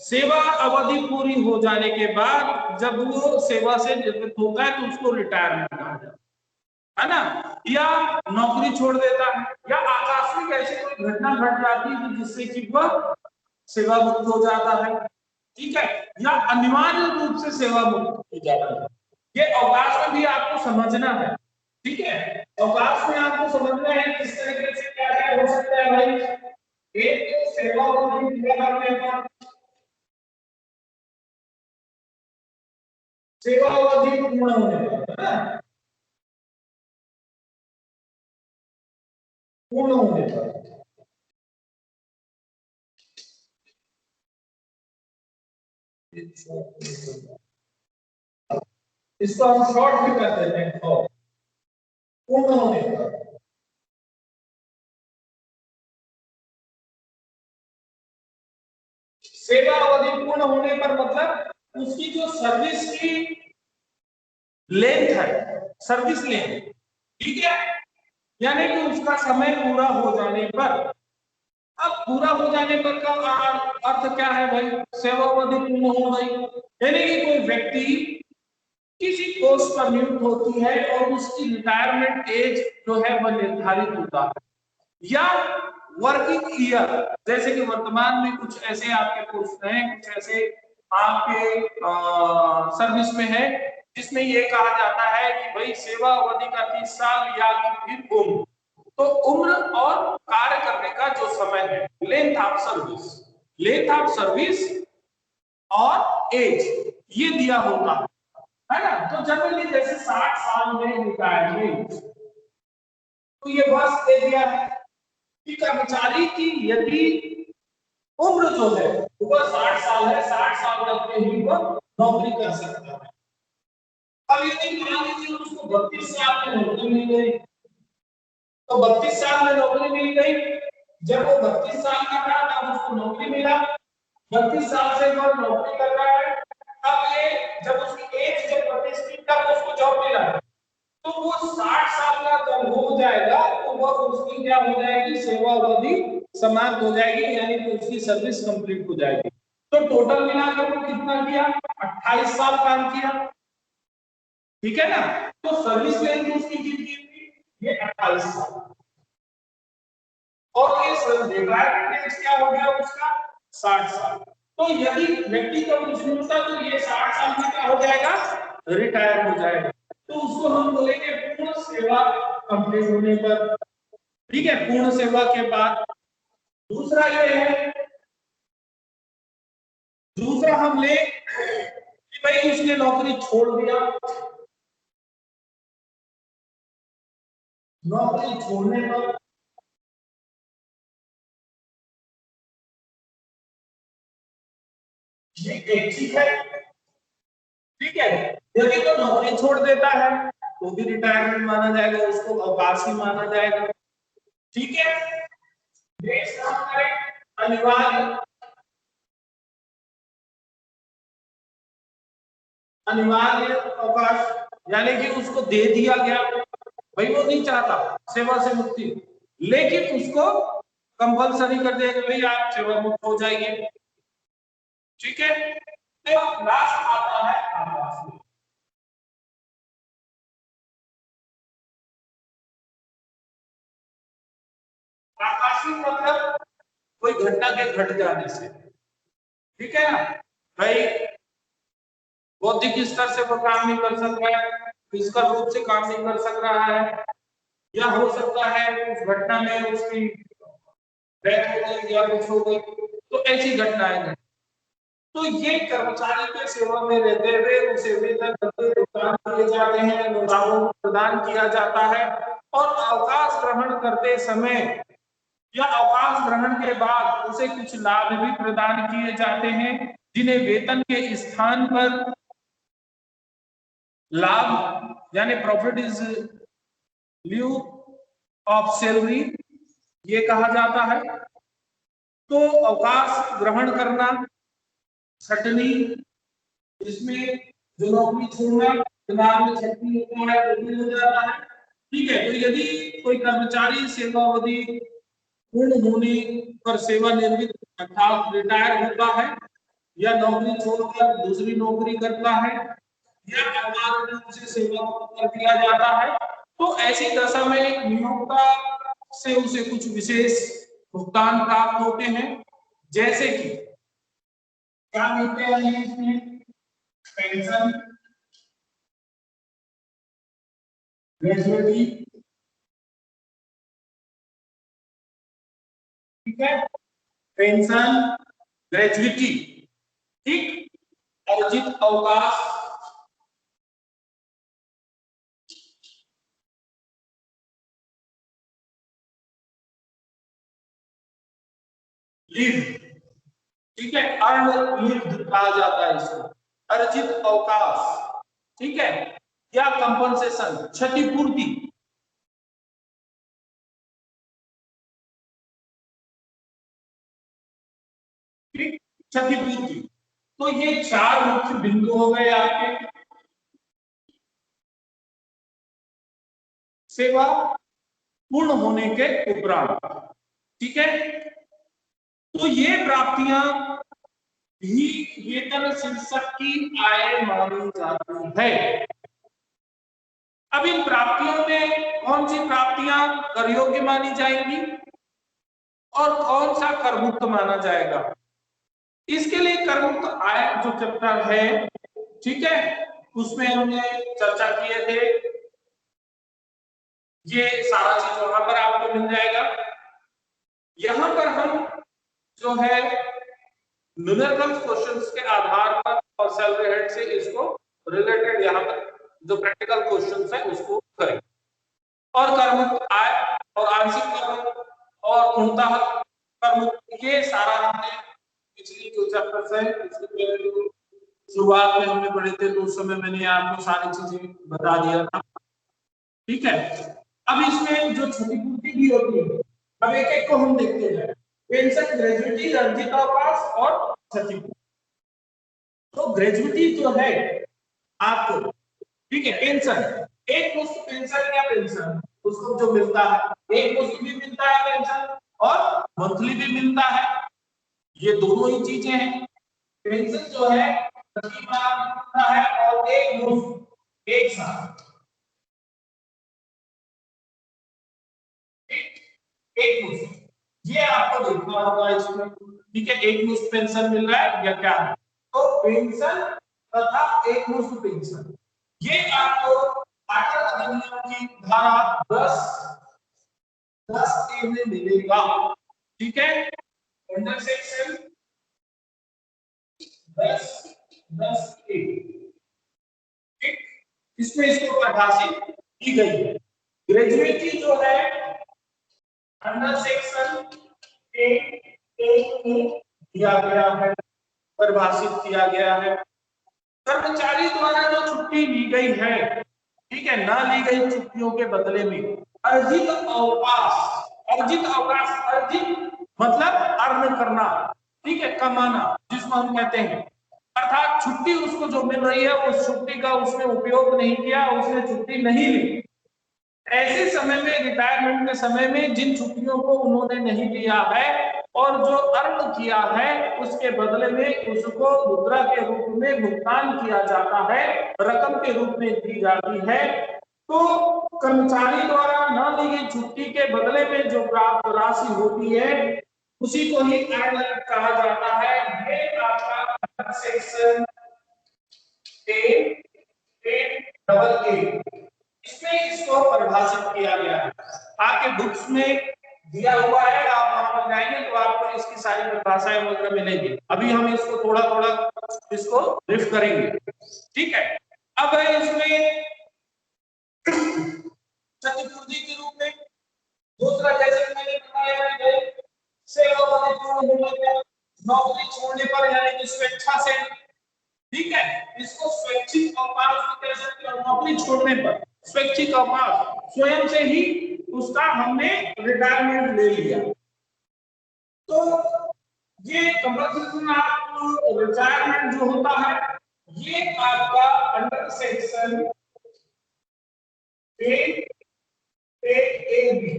सेवा अवधि पूरी हो जाने के बाद जब वो सेवा से निवृत्त होता है तो उसको रिटायरमेंट कहा जाता है ना, या नौकरी छोड़ देता है, या आकस्मिक ऐसी कोई घटना घट जाती है जिससे कि वह सेवा मुक्त हो जाता है, ठीक है, या अनिवार्य रूप से सेवा मुक्त की जाती है। ये अवकाश में भी आपको समझना है, ठीक है, अवकाश में आपको समझना है किस तरीके से क्या क्या हो सकता है भाई। एक तो सेवा अवधि दिया हमने पर, सेवा अवधि पूर्ण होने पर, है ना, पूर्ण होने पर इसको हम शॉर्ट भी कर देते हैं, पूर्ण होने पर। सेवा अवधि पूर्ण होने पर मतलब उसकी जो सर्विस की लेंथ है, सर्विस लेंथ, ठीक है, यानी कि उसका समय पूरा हो जाने पर। अब पूरा हो जाने पर का अर्थ क्या है भाई, सेवा अवधि पूर्ण हो गई, यानी कि कोई व्यक्ति किसी पोस्ट पर नियुक्त होती है और उसकी रिटायरमेंट एज जो है वह निर्धारित होता है, या वर्किंग ईयर, जैसे कि वर्तमान में कुछ ऐसे आपके पोस्ट हैं, कुछ ऐसे आपके सर्विस में है जिसमें ये कहा जाता है कि भाई सेवा अवधि का 30 साल या फिर उम्र। तो उम्र और कार्य करने का जो समय है, length of service, length of service और एज, ये दिया होता है ना। तो जनरली जैसे 60 साल में रिटायरमेंट, तो ये वर्ष दे दिया है कि कर्मचारी की यदि उम्र जो है वह 60 साल है, 60 साल तक में ही वह नौकरी कर सकता है। अब यदि मान लीजिए उसको 32 साल में नौकरी मिल गई, तो 32 साल में नौकरी मिल गई, जब वो 32 साल का था तब उसको नौकरी मिला, 32 साल से वह नौकरी कर रहा है, अब ये जब उसकी एज जब 32 थी तब उसको जॉब मिला, तो वो 60 साल का जब हो जाएगा तो वह उसकी क्या हो जाएगी, सेवा अवधि समाप्त हो जाएगी, यानी कि उसकी सर्विस कंप्लीट हो जाएगी। तो टोटल मिलाकर वो कितना किया, 28 साल काम किया, ठीक है ना। तो सर्विस लेंथ उसकी कितनी थी, ये 28 साल, और ये रिटायरमेंट एज क्या हो गया उसका, 60 साल। तो यदि व्यक्ति का कुछ नहीं होता तो ये 60 साल में क्या हो जाएगा, रिटायर हो जाएगा, तो उसको हम बोलेंगे पूर्ण सेवा कंप्लीट होने पर, ठीक है, पूर्ण सेवा के बाद। दूसरा ये है, दूसरा हम ले कि भाई उसने नौकरी छोड़ दिया, नौकरी छोड़ने पर ये एक चीज है, ठीक है, यदि तो नौकरी छोड़ देता है तो भी रिटायरमेंट माना जाएगा, उसको अवकाशी माना जाएगा, ठीक है। देश काम करें अनिवार्य, अनिवार्य अवकाश, यानी कि उसको दे दिया गया, भाई वो नहीं चाहता सेवा से मुक्ति, लेकिन उसको कंपलसरी कर दिया कि भाई आप सेवा मुक्त हो जाइए, ठीक है। तो लास्ट आता है आवासीय। आकाशीय मतलब कोई घटना के घट जाने से, ठीक है ना भाई, बौद्धिक स्तर से वो काम नहीं कर सक रहा है, फिजिकल रूप से काम नहीं कर सक रहा है, या हो सकता है उस घटना में उसकी डेथ हो गई या कुछ हो गई, तो ऐसी घटनाएं हैं। तो ये कर्मचारी के सेवा में रहते हुए उसे वेतन भुगतान किए जाते हैं, लाभों को प्रदान किया जाता है, और अवकाश ग्रहण करते समय या अवकाश ग्रहण के बाद उसे कुछ लाभ भी प्रदान किए जाते हैं, जिन्हें वेतन के स्थान पर लाभ यानी profit is lieu of salary ये कहा जाता है। तो अवकाश ग्रहण करना, छटनी, इसमें जो नौकरी छोड़ना, दिमाग में छटनी होता है वो भी हो जाता है, ठीक है। तो यदि कोई कर्मचारी सेवा अवधि पूर्ण होने पर सेवानिवृत्त अर्थात रिटायर होता है, या नौकरी छोड़कर दूसरी नौकरी करता है, या अनिवार्य रूप से सेवा कर दिया जाता है, तो ऐसी दशा में नियोक्ता से उसे कुछ विशेष भुगतान प्राप्त होते हैं, जैसे कि क्या मिलते हैं इसमें? पेंशन, ग्रेजुएटी, ठीक है, पेंशन, ग्रेजुएटी, ठीक, अर्जित अवकाश, लीव, ठीक है, अर्न लीव कहा जाता है इसको, अर्जित अवकाश, ठीक है, या कंपनसेशन, क्षतिपूर्ति, ठीक, क्षतिपूर्ति। तो ये चार मुख्य बिंदु हो गए आपके सेवा पूर्ण होने के उपरांत, ठीक है। तो ये प्राप्तियां भी वेतन शीर्षक की आय मानी जाती है। अब इन प्राप्तियों में कौन सी प्राप्तियां कर योग्य मानी जाएंगी और कौन सा कर मुक्त माना जाएगा, इसके लिए कर मुक्त आय जो चैप्टर है, ठीक है, उसमें हमने चर्चा किए थे। ये सारा चीज वहां पर आपको मिल जाएगा। यहां पर हम जो है न्यूमेरिकल क्वेश्चंस के आधार पर और सैलरी हेड से इसको रिलेटेड यहाँ पर जो प्रैक्टिकल क्वेश्चंस है उसको करें, और कर मुक्त आय और आंशिक कर मुक्त और पूर्णतः कर मुक्त, ये सारा हमने पिछली जो चैप्टर्स है इसके पहले जो शुरुआत में हमने पढ़े थे तो उस समय मैंने आपको सारी चीजें बता दिया था, ठीक है। अब इसमें जो क्षतिपूर्ति भी होती है, अब एक एक को हम देखते हैं। पेंशन, ग्रेजुएटी, अर्जित अवकाश और क्षतिपूर्ति। तो ग्रेजुएटी जो है आपको, ठीक है, पेंशन, एक मुश्त पेंशन या पेंशन उसको जो मिलता है, एक मुश्त भी मिलता है पेंशन और मंथली भी मिलता है, ये दोनों ही चीजें हैं। पेंशन जो है प्रति माह मिलता है और एक मुश्त एक साथ, एक मुश्त, ये आपको देखना होगा इसमें, ठीक है, एक मुश्त पेंशन मिल रहा है या क्या है। तो पेंशन तथा एक मुश्त पेंशन ये आपको आठवें अधिनियम की धारा 10 ए में मिलेगा, ठीक है, अंडर सेक्शन 10 ए, ठीक, इसमें इसको परिभाषित की गई है। ग्रेजुएटी जो है अंडर सेक्शन ए दिया गया है, परिभाषित किया गया है। कर्मचारी द्वारा जो छुट्टी ली गई है, ठीक है, ना ली गई छुट्टियों के बदले में अर्जित अवकाश, अर्जित अवकाश, अर्जित मतलब अर्न करना, ठीक है, कमाना जिसको हम कहते हैं, अर्थात छुट्टी उसको जो मिल रही है उस छुट्टी का उसने उपयोग नहीं किया, उसने छुट्टी नहीं ली, ऐसे समय में रिटायरमेंट के समय में जिन छुट्टियों को उन्होंने नहीं लिया है और जो अर्न किया है उसके बदले में उसको मुद्रा के रूप में भुगतान किया जाता है, रकम के रूप में दी जाती है। तो कर्मचारी द्वारा न ली गई छुट्टी के बदले में जो प्राप्त राशि होती है उसी को ही अर्न कहा जाता है। ये आपका सेक्शन ए, इसमें इसको परिभाषित किया गया है, आपके बुक्स में दिया हुआ है, आप वहां पर जाएंगे तो आपको इसकी सारी परिभाषाएं वगैरह मिलेंगी। अभी हम इसको थोड़ा थोड़ा इसको ब्रीफ करेंगे, ठीक है। अब है इसमें क्षतिपूर्ति के रूप में दूसरा, जैसे मैंने बताया कि नौकरी छोड़ने पर यानी कि स्वेच्छा से, ठीक है, इसको स्वैच्छिक अवकाश भी कह सकते हैं। नौकरी छोड़ने पर स्वैच्छिक अवकाश, स्वयं से ही उसका हमने रिटायरमेंट ले लिया, तो ये कंपल्सरी आपको रिटायरमेंट जो होता है ये आपका अंडर सेक्शन ए बी,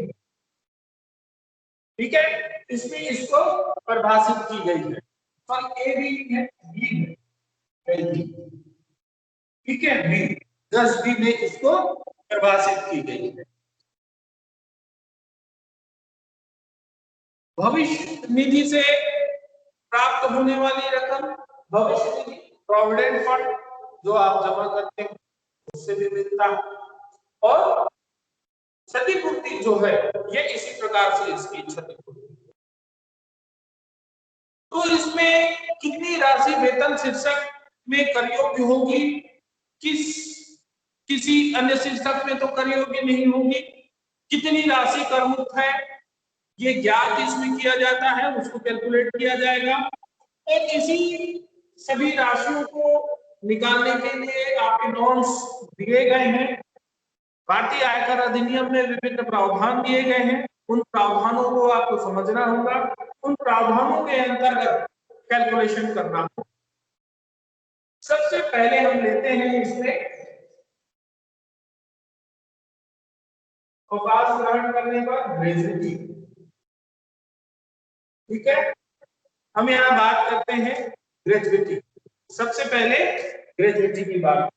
ठीक है, इसमें इसको परिभाषित की गई है, पर ए बी है, बी है, ठीक है, बी 10 बी में इसको परिभाषित की गई है। भविष्य निधि से प्राप्त होने वाली रकम भविष्य निधि प्रोविडेंट फंड जो आप जमा करते हैं उससे भी मिलता है, और क्षतिपूर्ति जो है ये इसी प्रकार से इसकी क्षतिपूर्ति। तो इसमें कितनी राशि वेतन शीर्षक में कर योग्य होगी, किसी अन्य शीर्षक में तो कर योग्य नहीं होगी, कितनी राशि कर मुक्त है ये ज्ञात इसमें किया जाता है, उसको कैलकुलेट किया जाएगा। और इसी सभी राशियों को निकालने के लिए आपके नॉर्म्स दिए गए हैं। भारतीय आयकर अधिनियम में विभिन्न प्रावधान दिए गए हैं, उन प्रावधानों को आपको समझना होगा, उन प्रावधानों के अंतर्गत कैलकुलेशन करना होगा। सबसे पहले हम लेते हैं इसमें अवकाश ग्रहण करने पर ग्रेजुटी। ठीक है, हम यहाँ बात करते हैं ग्रेजुटी। सबसे पहले ग्रेजुटी की बात।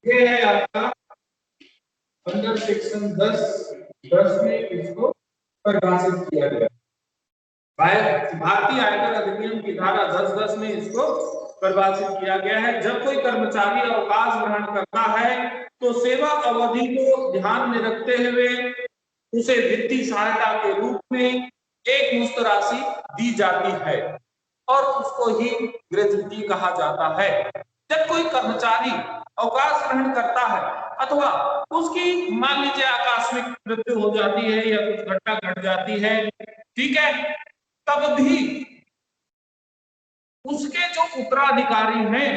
ये है आपका अंडर सेक्शन 10 में इसको परिभाषित किया गया। भारतीय आयकर अधिनियम की धारा 10(10) में इसको परिभाषित किया गया है। जब कोई कर्मचारी अवकाश ग्रहण करता है तो सेवा अवधि को ध्यान में रखते हुए उसे वित्तीय सहायता के रूप में एक मुश्त राशि दी जाती है और उसको ही ग्रेजुटी कहा जाता है। जब कोई कर्मचारी अवकाश ग्रहण करता है अथवा उसकी मान लीजिए आकस्मिक मृत्यु हो जाती है या कुछ घटना घट जाती है, ठीक है, तब भी उसके जो उत्तराधिकारी हैं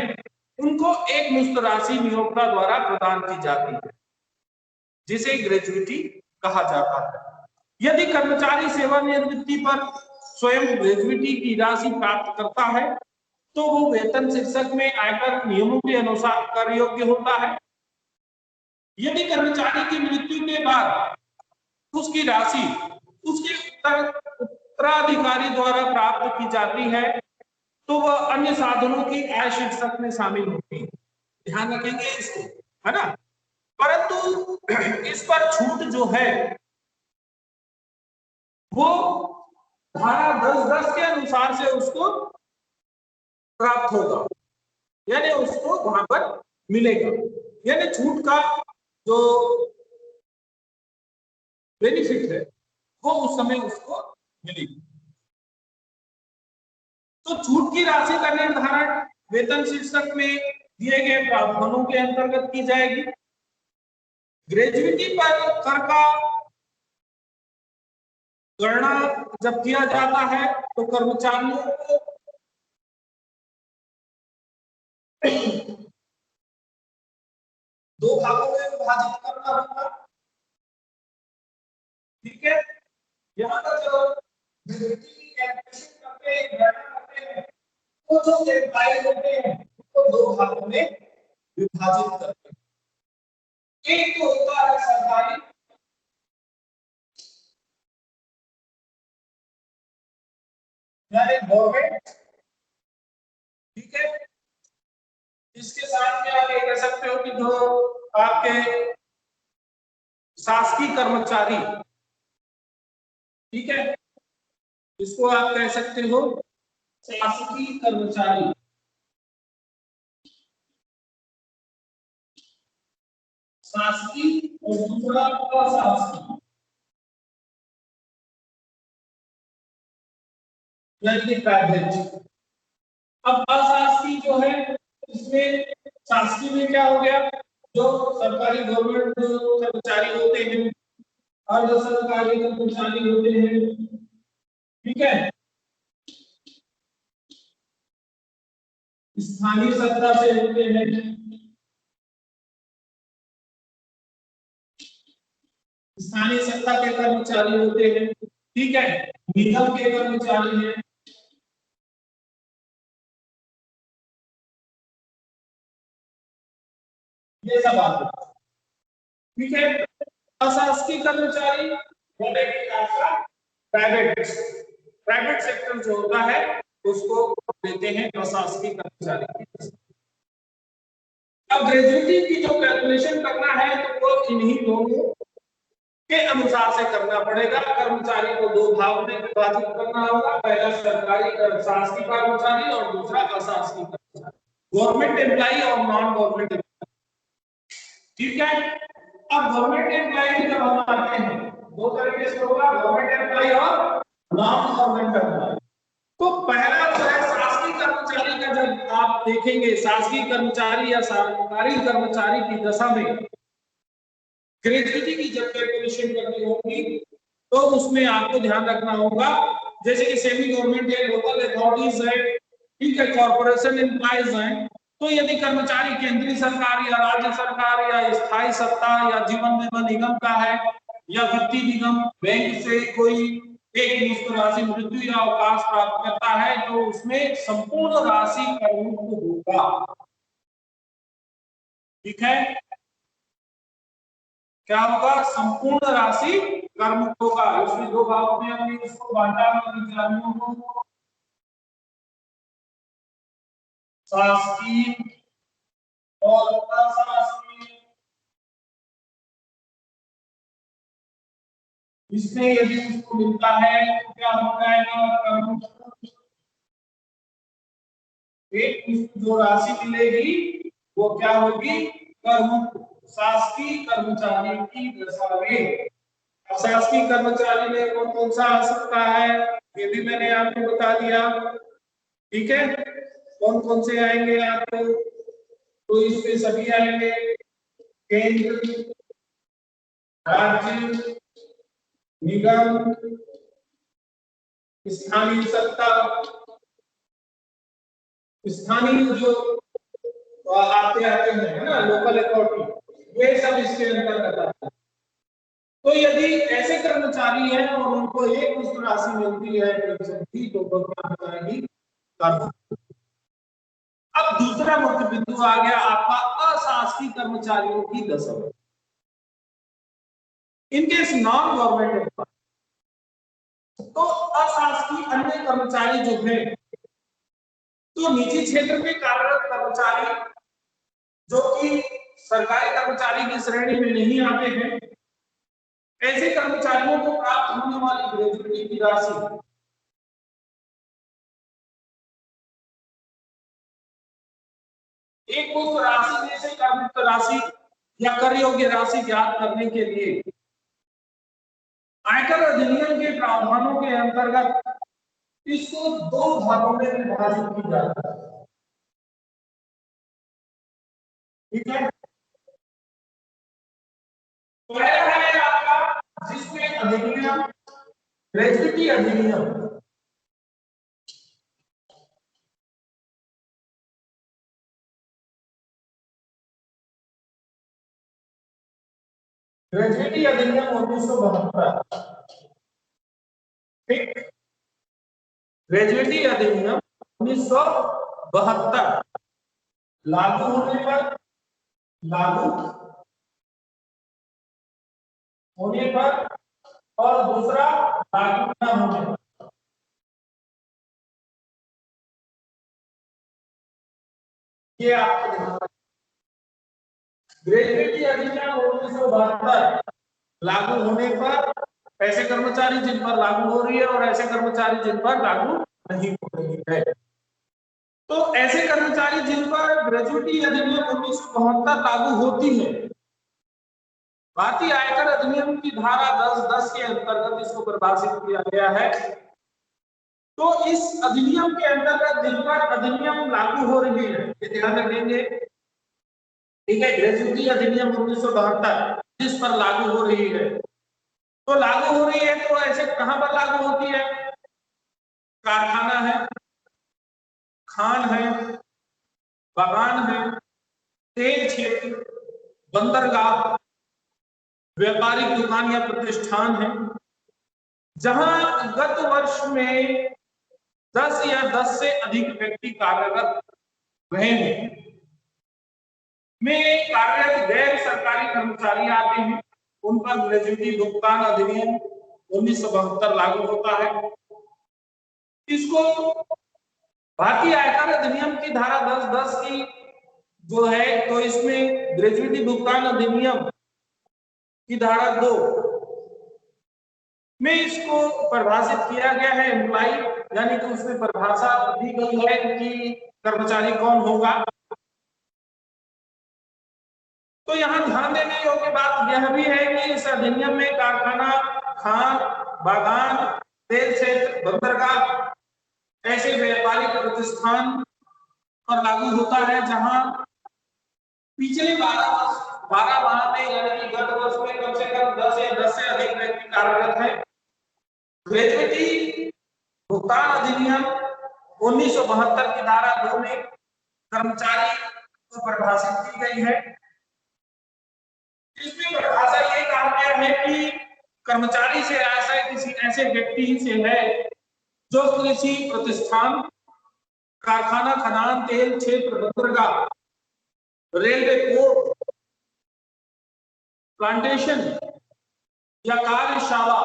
उनको एक मुश्त राशि नियोक्ता द्वारा प्रदान की जाती है, जिसे ग्रेजुटी कहा जाता है। यदि कर्मचारी सेवानिवृत्ति पर स्वयं ग्रेजुटी की राशि प्राप्त करता है तो वो वेतन शीर्षक में आयकर नियमों के अनुसार कर योग्य होता है। यदि कर्मचारी की मृत्यु के बाद उसकी राशि उसके उत्तराधिकारी द्वारा प्राप्त की जाती है तो वह अन्य साधनों की आय शीर्षक में शामिल होती है। ध्यान रखेंगे इसको, है ना। परंतु इस पर छूट जो है वो धारा 10(10) के अनुसार से उसको प्राप्त होगा, यानी उसको वहां पर मिलेगा, यानी छूट का जो बेनिफिट है वो उस समय उसको मिलेगी। तो छूट की राशि का निर्धारण वेतन शीर्षक में दिए गए प्रावधानों के अंतर्गत की जाएगी। ग्रेजुटी पर कर का गणना जब किया जाता है तो कर्मचारियों को दो भागों में विभाजित करना होगा। ठीक है, यहाँ पर जो ग्रेजुटी की कैलकुलेशन करते हैं, गणना करते हैं, तो जो एम्प्लॉय होते हैं उसको दो भागों में विभाजित करते हैं। एक तो होता है सरकारी, यानी गवर्नमेंट, ठीक है। इसके साथ में आप ये कह सकते हो कि जो आपके शासकीय कर्मचारी, ठीक है, इसको आप कह सकते हो शासकीय कर्मचारी। शासकीय और दूसरा अशासकीय, यानी प्राइवेट। अब अशासकीय जो है इसमें शासकीय में क्या हो गया, जो सरकारी गवर्नमेंट जो कर्मचारी होते हैं, अर्ध सरकारी कर्मचारी होते हैं, ठीक है, स्थानीय सत्ता से होते हैं, स्थानीय सत्ता के कर्मचारी होते हैं, ठीक है, निगम के कर्मचारी हैं, ये सब आते हैं, ठीक है। अशासकीय कर्मचारी प्राइवेट, प्राइवेट सेक्टर जो होता है उसको देते हैं अशासकीय कर्मचारी। अब ग्रेजुएटी की जो कैलकुलेशन करना है तो वो इन्हीं दोनों के अनुसार से करना पड़ेगा। कर्मचारी को दो भाग में विभाजित करना होगा, पहला सरकारी शासकीय कर्मचारी और दूसरा अशासकीय कर्मचारी, गवर्नमेंट एम्प्लॉय और नॉन गवर्नमेंट एम्प्लॉय। ठीक है, अब गवर्नमेंट एम्प्लॉय जब हम आते हैं दो तरीके से होगा, गवर्नमेंट एम्प्लॉय और नॉन गवर्नमेंट एम्प्लॉय। तो पहला जो है शासकीय कर्मचारी का, जब आप देखेंगे शासकीय कर्मचारी या सरकारी कर्मचारी की दशा में ग्रेजुएटी की जब कैलकुलेशन करनी होगी तो उसमें आपको ध्यान रखना होगा, जैसे कि सेमी गवर्नमेंट है, लोकल अथॉरिटीज है, ठीक है, कॉर्पोरेशन एम्प्लॉइज हैं, तो यदि कर्मचारी केंद्रीय सरकार या राज्य सरकार या स्थायी सत्ता या जीवन बीमा निगम का है या वित्तीय निगम बैंक से कोई एक मुश्त राशि मृत्यु या अवकाश प्राप्त करता है तो उसमें संपूर्ण राशि करमुक्त होगा। ठीक है, क्या होगा, संपूर्ण राशि करमुक्त होगा। उसमें दो भागों में हमने इसको बांटा कर्मचारियों को, शासकीय और अशासकीय। इसमें यदि उसको मिलता है तो क्या हो जाएगा, करमुक्त। एक जो राशि मिलेगी वो क्या होगी, करमुक्त। शासकीय कर्मचारी की दशा में, शासकीय कर्मचारी में कौन कौन सा आ सकता है ये भी मैंने आपको बता दिया। ठीक है, कौन कौन से आएंगे आपको, तो इसमें सभी आएंगे, केंद्र, राज्य, निगम, स्थानीय सत्ता, स्थानीय जो आते हैं ना, लोकल अथॉरिटी, ये सब इसके अंतर्गत आते हैं। तो यदि ऐसे कर्मचारी हैं और उनको एक मुश्त राशि मिलती है तो वो क्या हो जाएगी, करमुक्त। अब दूसरा मुख्य बिंदु आ गया आपका अशासकीय कर्मचारियों की दशा। इनके नॉन गवर्नमेंट एम्प्लॉय, तो अशासकीय अन्य कर्मचारी जो हैं, तो निजी क्षेत्र में कार्यरत कर्मचारी जो कि सरकारी कर्मचारी की श्रेणी में नहीं आते हैं, ऐसे कर्मचारियों को प्राप्त होने वाली ग्रेजुएटी की राशि एक मुश्त राशि में से करमुक्त राशि या कर योग्य राशि ज्ञात करने के लिए आयकर अधिनियम के प्रावधानों के अंतर्गत इसको दो भागों में विभाजित की जाती है। ठीक है, पहला है आपका जिसमें अधिनियम, ग्रेजुएटी अधिनियम, ग्रेजुएटी अधिनियम 1972। ठीक, ग्रेजुएटी अधिनियम 1972 लागू होने पर, लागू होने पर और दूसरा लागू न होने पर, ये आपको ध्यान रखना। ग्रेजुएटी अधिनियम 1972 लागू होने पर ऐसे कर्मचारी जिन पर लागू हो रही है और ऐसे कर्मचारी जिन पर लागू नहीं हो रही है, तो ऐसे कर्मचारी जिन पर ग्रेजुएटी अधिनियम 1972 लागू होती है, भारतीय आयकर अधिनियम की धारा 10(10) के अंतर्गत इसको परिभाषित किया गया है। तो इस अधिनियम के अंतर्गत जिन पर अधिनियम लागू हो रही है, ये ध्यान रखेंगे। ठीक है, ग्रेजुएटी अधिनियम 1972 जिस पर लागू हो रही है, तो लागू हो रही है तो ऐसे कहां पर लागू होती है, कारखाना है, खान है, बागान है, तेल क्षेत्र, बंदरगाह, व्यापारिक दुकान या प्रतिष्ठान है, जहां गत वर्ष में 10 या 10 से अधिक व्यक्ति कार्यरत रहे हैं, में कार्यरत गैर सरकारी कर्मचारी आते हैं, उन पर ग्रेजुएटी भुगतान अधिनियम 1972 लागू होता है। इसको भारतीय आयकर अधिनियम की धारा 10(10) की जो है, तो इसमें ग्रेजुएटी भुगतान अधिनियम की धारा 2 में इसको परिभाषित किया गया है एम्प्लॉय, यानी कि उसमें परिभाषा दी गई है कि कर्मचारी कौन होगा। तो यहाँ ध्यान देने योग्य बात यह भी है कि इस अधिनियम में कारखाना, खान, बागान, तेल क्षेत्र, बंदरगाह ऐसे व्यापारिक प्रतिष्ठान पर लागू होता है जहां पिछले 12 माह में, यानी कि गत वर्ष में कम से कम 10 या 10 से अधिक व्यक्ति कार्यरत है। ग्रेजुएटी भुगतान अधिनियम 1972 की धारा 2 में कर्मचारी को परिभाषित की गई है। इसमें परिभाषा ये कहा गया है कि कर्मचारी से आशय किसी ऐसे व्यक्ति से है जो किसी प्रतिष्ठान, कारखाना, खदान, तेल क्षेत्र, बंदरगाह, रेलवे कोर्ट, प्लांटेशन या कार्यशाला,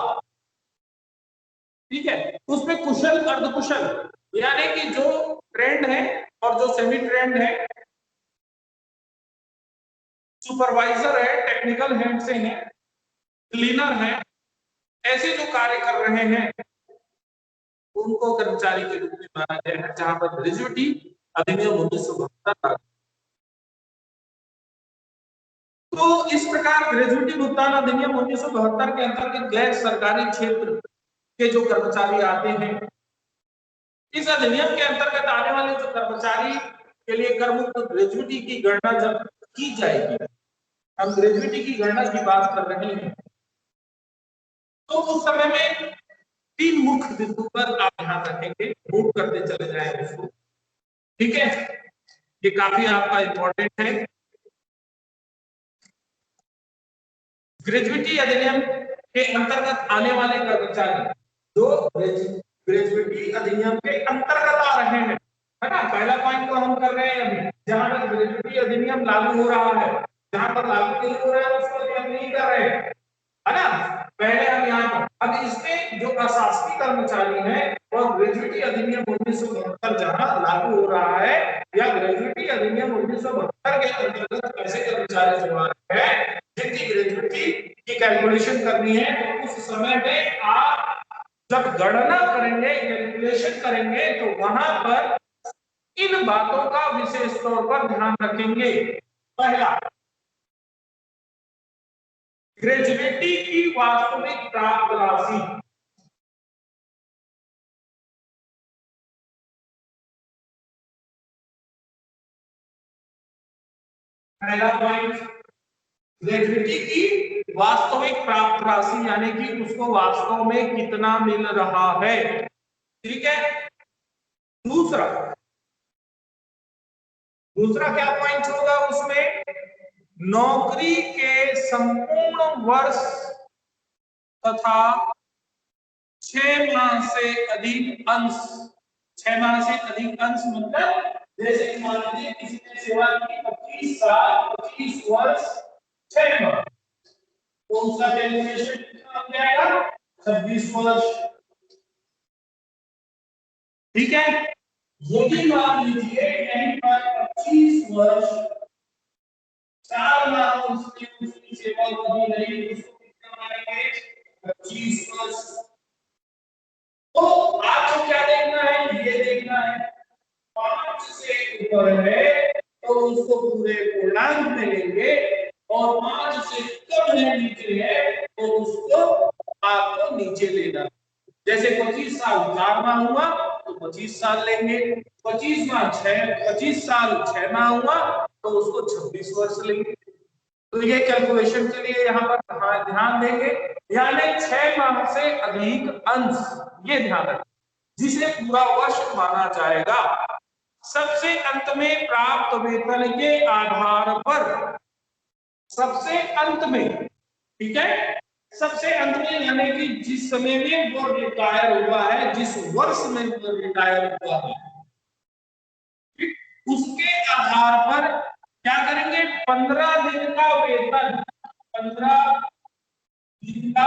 ठीक है, उसमें कुशल, अर्धकुशल, यानी कि जो ट्रेंड है और जो सेमी ट्रेंड है, सुपरवाइजर है, टेक्निकल हेड से है, क्लीनर है, ऐसे जो कार्य कर रहे हैं उनको कर्मचारी के रूप में माना गया है, जहां पर ग्रेजुएटी अधिनियम 1972। तो इस प्रकार ग्रेजुएटी भुगतान अधिनियम 1972 के अंतर्गत गैर सरकारी क्षेत्र के जो कर्मचारी आते हैं, इस अधिनियम के अंतर्गत आने वाले जो कर्मचारी के लिए कर मुक्त ग्रेजुएटी की गणना जब की जाएगी, हम ग्रेजुएटी की गणना की बात कर रहे हैं, तो उस समय में 3 मुख्य बिंदु पर आप ध्यान रखेंगे, नोट करते चले जाएंगे उसको, ठीक है, ये काफी आपका इंपॉर्टेंट है। ग्रेजुएटी अधिनियम के अंतर्गत आने वाले कर्मचारी जो ग्रेजुएटी अधिनियम के अंतर्गत आ रहे हैं, है ना, पहला पॉइंट तो हम कर रहे हैं अभी, जहां पर ग्रेजुएटी अधिनियम लागू हो रहा है, जहां पर लागू नहीं हो रहा है उसको हम नहीं कर रहे हैं, है ना, पहले हम यहाँ पर। अब इसमें जो अशासकीय कर्मचारी हैं और ग्रेजुएटी अधिनियम 1972 जहां लागू हो रहा है, या ग्रेजुएटी अधिनियम 1972 के अंतर्गत ऐसे कर्मचारी जो आ रहे हैं जिनकी ग्रेजुएटी की कैलकुलेशन करनी है, तो उस समय में आप जब गणना करेंगे, कैलकुलेशन करेंगे, तो वहां पर इन बातों का विशेष तौर पर ध्यान रखेंगे। पहला, ग्रेजुएटी की वास्तविक प्राप्त राशि, पहला पॉइंट, ग्रेजुएटी की वास्तविक प्राप्त राशि, यानी कि उसको वास्तव में कितना मिल रहा है, ठीक है। दूसरा क्या पॉइंट होगा उसमें, नौकरी के संपूर्ण वर्ष तथा 6 माह से अधिक अंश, 6 माह से अधिक अंश मतलब जैसे कि मान लीजिए किसी ने सेवा की 25 साल, 25 वर्ष 6 माह, तो उसका कैलकुलेशन कितना हो जाएगा, 26 वर्ष, ठीक है। यदि मान लीजिए यहीं पर 25 वर्ष 4 माह उसने उसकी सेवा कभी नहीं, उसको कितना मानेंगे, 25 वर्ष। तो आपको क्या देखना है, ये देखना है 5 से ऊपर है तो उसको पूरे पूर्णांक में लेंगे, और 5 से कम है, नीचे है, तो उसको आपको नीचे लेना। जैसे 25 साल 4 माह हुआ तो 25 साल लेंगे, 25 साल 6 माह हुआ तो उसको 26 वर्ष लेंगे। तो ये कैलकुलेशन के लिए यहाँ पर ध्यान देंगे, यानी 6 माह से अधिक अंश, ये ध्यान रखें, जिसे पूरा वर्ष माना जाएगा। सबसे अंत में प्राप्त वेतन के आधार पर, सबसे अंत में, ठीक है, सबसे अंत में, यानी कि जिस समय में वो रिटायर हुआ है, जिस वर्ष में वो रिटायर हुआ है, उसके आधार पर क्या करेंगे, 15 दिन का वेतन, 15 दिन का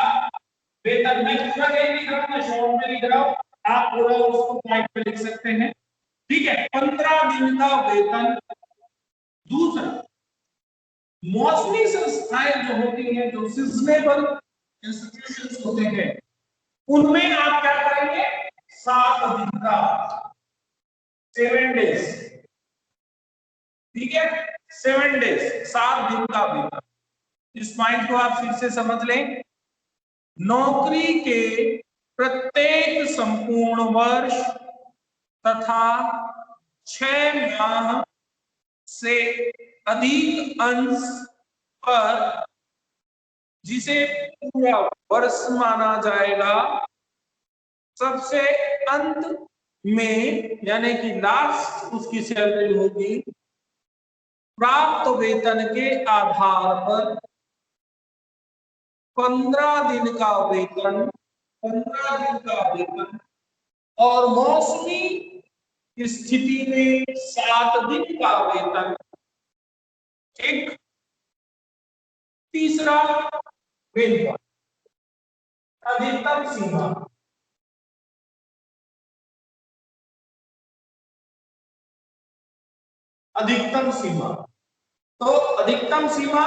वेतन, मैं पूरा नहीं लिख रहा हूं, मैं शॉर्ट में लिख रहा हूं, आप पूरा उसको टाइप में लिख सकते हैं। ठीक है, 15 दिन का वेतन। दूसरा, मौसमी संस्थाएं जो होती हैं, जो सीजनेबल इंस्टीट्यूशंस होते हैं, उनमें आप क्या करेंगे, 7 दिन का, 7 डेज। ठीक है, 7 डेज, 7 दिन का वेतन। इस पॉइंट को आप फिर से समझ लें। नौकरी के प्रत्येक संपूर्ण वर्ष तथा 6 माह से अधिक अंश पर जिसे पूरा वर्ष माना जाएगा, सबसे अंत में यानी कि लास्ट उसकी सैलरी होगी, प्राप्त वेतन के आधार पर 15 दिन का वेतन, 15 दिन का वेतन, और मौसमी स्थिति में 7 दिन का वेतन। एक तीसरा, वेतन अधिकतम सीमा। अधिकतम सीमा, तो अधिकतम सीमा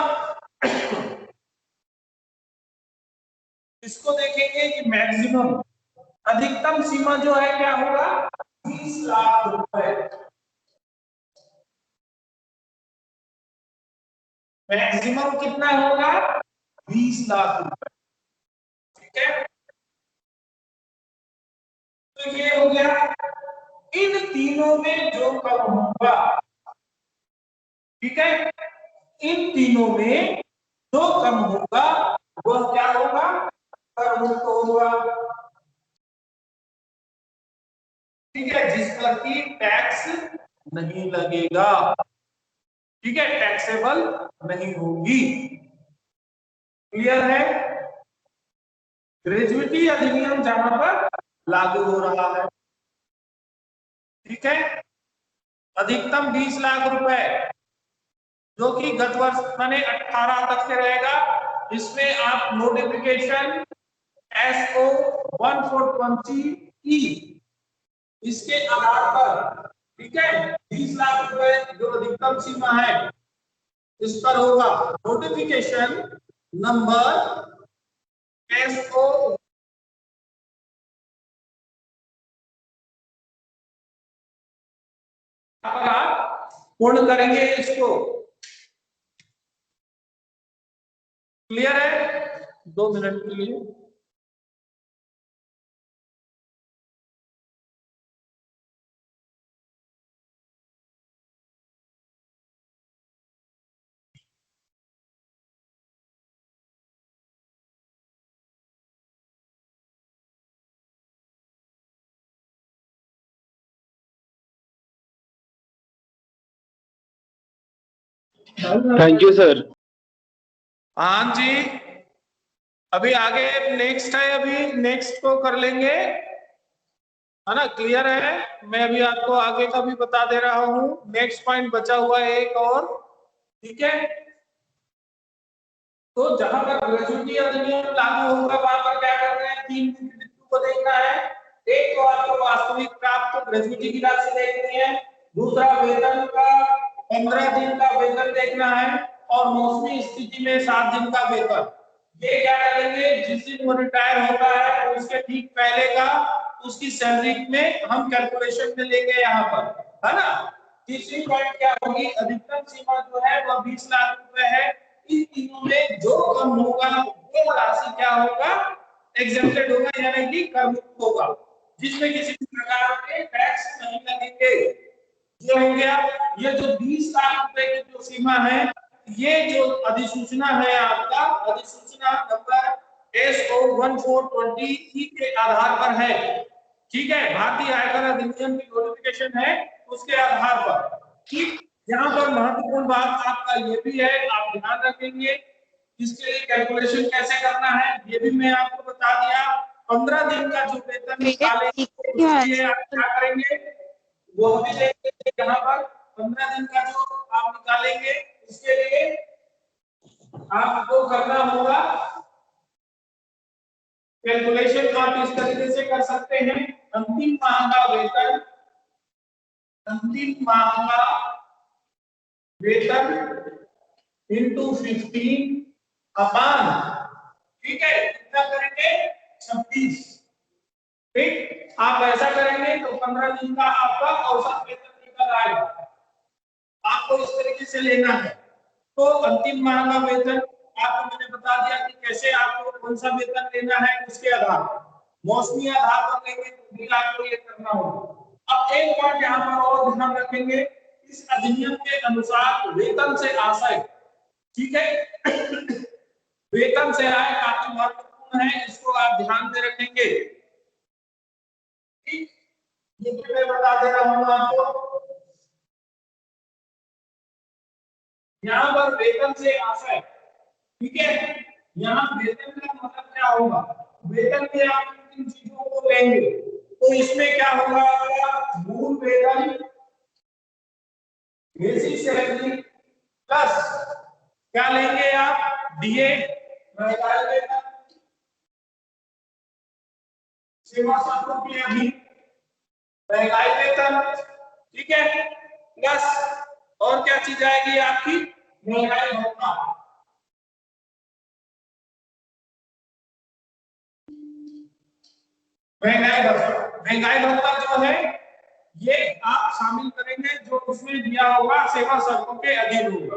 इसको देखेंगे कि मैक्सिमम, अधिकतम सीमा जो है क्या होगा, 20 लाख रुपए। मैक्सिमम कितना होगा, 20 लाख रुपए। ठीक है, तो ये हो गया। इन तीनों में जो कम होगा, ठीक है, इन तीनों में जो कम होगा वह क्या होगा, कर मुक्त होगा। ठीक है, जिस पर की टैक्स नहीं लगेगा। ठीक है, टैक्सेबल नहीं होगी। क्लियर है? ग्रेजुएटी अधिनियम जहां पर लागू हो रहा है। ठीक है, अधिकतम 20 लाख रुपए, जो कि गत वर्ष माने 18 तक के रहेगा। इसमें आप नोटिफिकेशन SO 1420E इसके आधार पर, ठीक है, 20 लाख रुपए जो अधिकतम सीमा है इस पर होगा। नोटिफिकेशन नंबर SO आप पूर्ण करेंगे इसको। क्लियर है? 2 मिनट के लिए। Thank you sir. हाँ जी, अभी आगे नेक्स्ट है, अभी नेक्स्ट को कर लेंगे, है ना? क्लियर है? मैं अभी आपको आगे का भी बता दे रहा हूँ। नेक्स्ट पॉइंट बचा हुआ है एक और। ठीक है, तो जहां पर ग्रेजुएटी अधिनियम लागू होगा वहां पर क्या कर रहे हैं, 3 बिंदु को देखना है। एक तो आपको वास्तविक प्राप्त ग्रेजुएटी की राशि देखनी है, दूसरा वेतन का 15 दिन का वेतन देखना है, और मौसमी स्थिति में 7 दिन का वेतन। ये क्या करेंगे, जिस दिन वो रिटायर होता है उसके ठीक पहले का उसकी सैलरी में हम कैलकुलेशन में लेंगे यहाँ पर, है ना? तीसरी पॉइंट क्या होगी, अधिकतम सीमा जो है वह 20 लाख रुपए है। इन तीनों में जो कम होगा वो राशि क्या होगा, एग्जेम्प्टेड होगा, यानी कि कर मुक्त होगा, जिसमें किसी भी प्रकार के टैक्स नहीं लगेंगे। ये हो गया। ये जो 20 लाख रुपए की जो सीमा है, ये जो अधिसूचना है आपका, अधिसूचना नंबर SO 1420E के आधार पर है। ठीक है, भारतीय आयकर अधिनियम की नोटिफिकेशन है, उसके आधार पर। ठीक, यहाँ पर महत्वपूर्ण बात आपका ये भी है, आप ध्यान रखेंगे। इसके लिए कैलकुलेशन कैसे करना है ये भी मैं आपको बता दिया। 15 दिन का जो वेतन निकालेंगे उसके लिए आप क्या करेंगे, वो भी देखेंगे। यहाँ पर 15 दिन का जो आप निकालेंगे उसके लिए आपको करना होगा कैलकुलेशन। आप इस तरीके से कर सकते हैं, अंतिम माह का वेतन, अंतिम माह का वेतन इंटू 15 अपान, ठीक है, कितना करेंगे 26। ठीक, आप ऐसा करेंगे तो 15 दिन का आपका औसत वेतन निकल आएगा। आपको इस तरीके से लेना है। तो अंतिम माह का वेतन आपको मैंने बता दिया कि कैसे आपको कौन सा वेतन लेना है, उसके आधार पर मौसमी आधार पर लेंगे तो भी आपको ये करना होगा। अब एक बात यहाँ पर और ध्यान रखेंगे, इस अधिनियम के अनुसार वेतन से आशय, ठीक है, वेतन से आय काफी महत्वपूर्ण है, इसको आप ध्यान से रखेंगे। ठीक, ये भी मैं बता दे रहा हूँ आपको। यहाँ पर वेतन से आशय, ठीक है, यहाँ वेतन का मतलब क्या होगा, वेतन में आप किन चीजों को लेंगे, तो इसमें क्या होगा, मूल वेतन, बेसिक सैलरी प्लस क्या लेंगे आप, डीए, महंगाई वेतन, सेवा शुल्कों के अधीन महंगाई वेतन, ठीक है, प्लस और क्या चीज आएगी आपकी, महंगाई भत्ता। महंगाई भत्ता जो है ये आप शामिल करेंगे, जो उसमें दिया होगा सेवा शर्तों के अधीन होगा।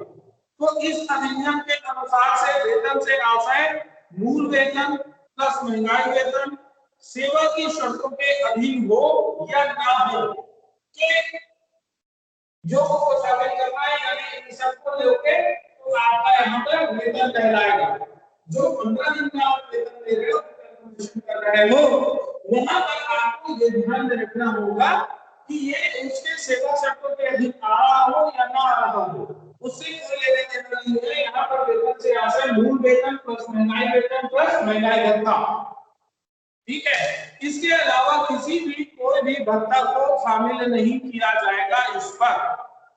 तो इस अधिनियम के अनुसार से वेतन से आशय मूल वेतन प्लस महंगाई वेतन सेवा की शर्तों के अधीन हो या ना हो, कि जो को शामिल करना है, यानी इन सबको लेके तो आपका यहाँ पर वेतन कहलाएगा। जो 15 दिन का आप वेतन ले रहे हो, कैलकुलेशन कर रहे हो, वहां पर आपको ये ध्यान में रखना होगा कि ये उसके सेवा शर्तों के अधीन आ रहा हो या ना आ रहा हो, उससे कोई लेना देना नहीं है। यहाँ पर वेतन से आशय मूल वेतन प्लस महंगाई वेतन प्लस महंगाई भत्ता, ठीक है, इसके अलावा किसी भी कोई भी भत्ता को शामिल नहीं किया जाएगा इस पर,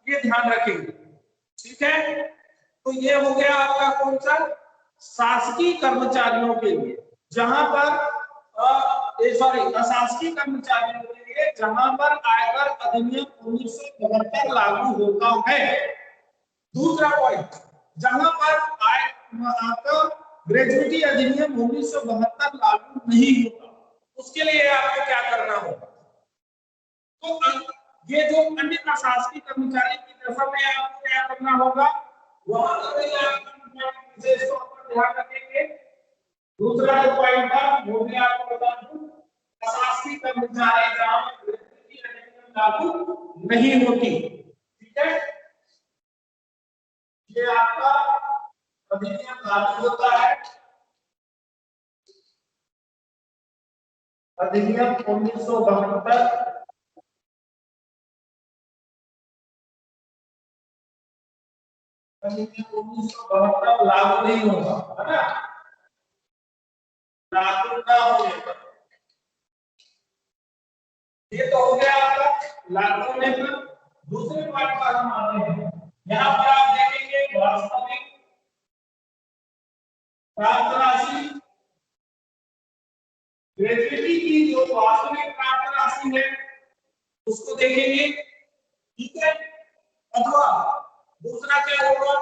ये ध्यान रखेंगे, ठीक है। तो ये हो गया आपका कौन सा, शासकीय कर्मचारियों के लिए, जहां पर सॉरी अशासकीय कर्मचारियों के लिए जहां पर आयकर अधिनियम 1972 लागू होता है। दूसरा पॉइंट, जहां पर आपका ग्रेजुएटी अधिनियम 1972 लागू नहीं होता, उसके लिए आपको क्या करना होगा, तो ये जो अन्य अशासकीय कर्मचारी की दशा में आपको क्या करना होगा, वहां पर आप विशेष तौर पर ध्यान रखेंगे। दूसरा जो पॉइंट था वो भी आपको बता दूं, अशासकीय कर्मचारी जहां ग्रेजुएटी अधिनियम लागू नहीं होती, ठीक है, ये आपका अधिनियम लागू होता है, अधिनियम 1972 लागू नहीं होगा, है ना, लागू ना होने पर। ये तो हो गया आपका लागू होने पर। दूसरे पॉइंट पर हम आते हैं, यहाँ पर आप देखेंगे वास्तविक प्राप्त राशि, ग्रेजुएटी की जो वास्तविक प्राप्त राशि है उसको देखेंगे, ठीक है, अथवा दूसरा क्या होगा,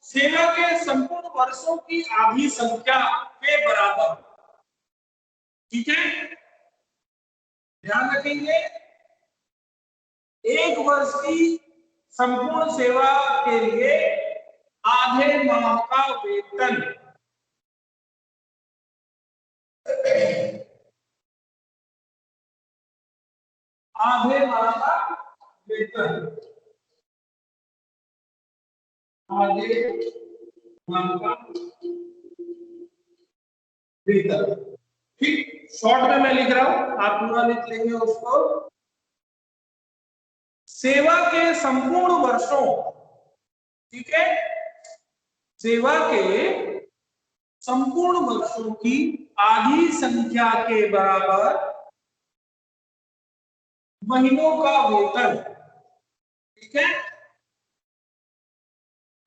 सेवा के संपूर्ण वर्षों की आधी संख्या के बराबर, ठीक है, ध्यान रखेंगे, एक वर्ष की संपूर्ण सेवा के लिए आधे माह का वेतन, आधे माह का वेतन, आधे माह का वेतन, ठीक, शॉर्ट में मैं लिख रहा हूं, आप पूरा लिख लेंगे उसको। सेवा के संपूर्ण वर्षों, ठीक है, सेवा के संपूर्ण वर्षों की आधी संख्या के बराबर महीनों का वेतन, ठीक है,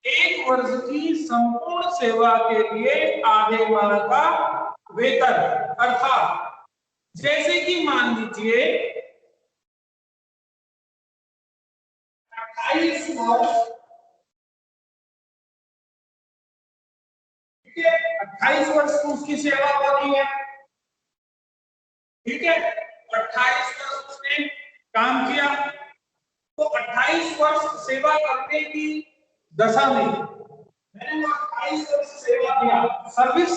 एक वर्ष की संपूर्ण सेवा के लिए आधे माह का वेतन, अर्थात जैसे कि मान लीजिए 28 वर्ष, ठीक है, 28 वर्ष की उसकी सेवा होती है, ठीक है, 28 वर्ष उसने काम किया, तो 28 वर्ष सेवा करने की दशा में मैंने 28 वर्ष सेवा किया, सर्विस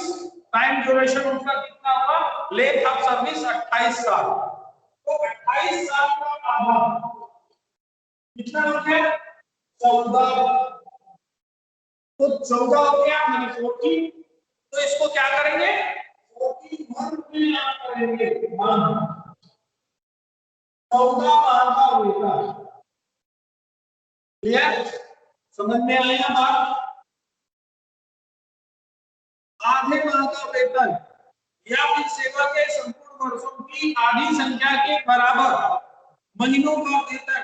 टाइम ड्यूरेशन उसका कितना हुआ, लेंथ ऑफ सर्विस 28 साल, तो 28 साल का आधा कितना हो गया, 14, तो 14 हो गया मैंने 14, तो इसको क्या करेंगे 14 मंथ में आप करेंगे, 14 माह का वेतन, क्लियर, समझ में आया बात। आधे माह का वेतन या फिर सेवा के संपूर्ण वर्षों की आधी संख्या के बराबर महीनों का वेतन,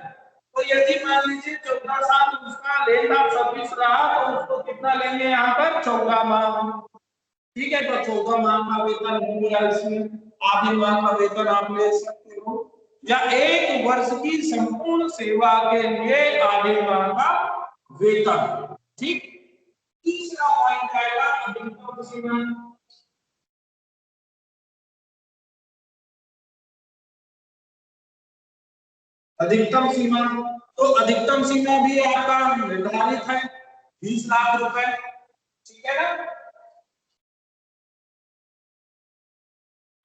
तो यदि मान लीजिए 14 साल उसका लेंथ ऑफ सर्विस रहा तो उसको कितना लेंगे यहाँ पर 14 माह, ठीक है, तो 14 माह का वेतन हो गया, इसमें आधे माह का वेतन आप ले सकते हो, या एक वर्ष की संपूर्ण सेवा के लिए आधे माह का वेतन, ठीक। तीसरा पॉइंट आएगा अधिकतम सीमा, अधिकतम सीमा, तो अधिकतम सीमा भी आपका निर्धारित है 20 लाख रुपए, ठीक है ना।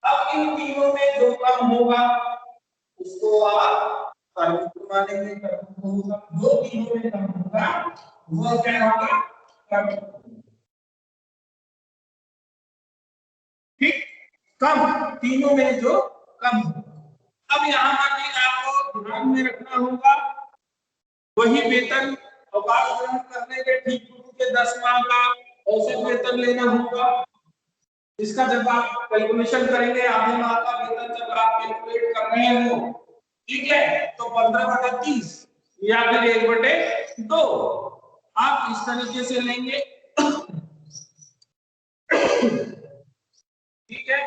अब इन तीनों में जो कम होगा उसको आप मानेंगे, जो तीनों में कम होगा वह क्या होगा, कम, ठीक, कम, तीनों में जो कम। अब यहाँ पर भी आपको ध्यान में रखना होगा वही वेतन अवकाश ग्रहण करने के ठीक पूर्व के 10 माह का औसत वेतन लेना होगा, इसका जब आप कैलकुलेशन करेंगे आधे माह का वेतन जब आप कैलकुलेट कर रहे हो, ठीक है, तो 15/30 या फिर 1/2 आप इस तरीके से लेंगे, ठीक है।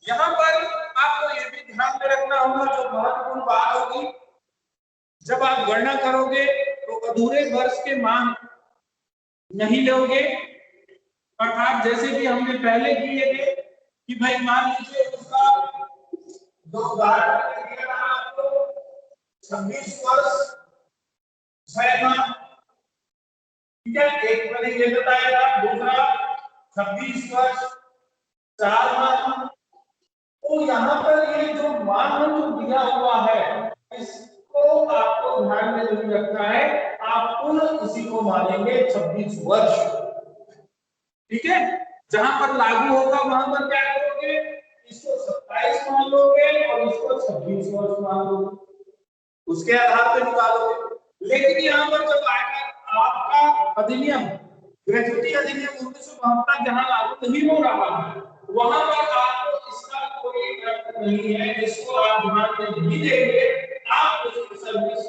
यहाँ पर आपको ये भी ध्यान में रखना होगा, जो महत्वपूर्ण बात होगी, जब आप गणना करोगे तो अधूरे वर्ष के मान नहीं लोगे, अर्थात जैसे कि हमने पहले किए थे कि भाई मान लीजिए उसका जो उदाहरण दिया था आपको 26 वर्ष 6 माह, ठीक है, एक मैंने ये बताया था, दूसरा 26 वर्ष 4 माह, तो यहाँ पर ये जो मान जो दिया हुआ है इसको आपको ध्यान में जरूर रखना है, आप पुनः इसी को मानेंगे 26 वर्ष, ठीक है, जहां पर लागू होगा वहां पर क्या करोगे, इसको 27 मान लोगे और इसको 26 वर्ष मान लोगे, उसके आधार पर निकालोगे। लेकिन यहाँ पर जब आएगा आपका अधिनियम, ग्रेजुएटी अधिनियम 1972 जहां लागू नहीं हो रहा है, वहां पर आपको इसका कोई अर्थ नहीं है, इसको आप ध्यान में नहीं देंगे, आप उसकी सर्विस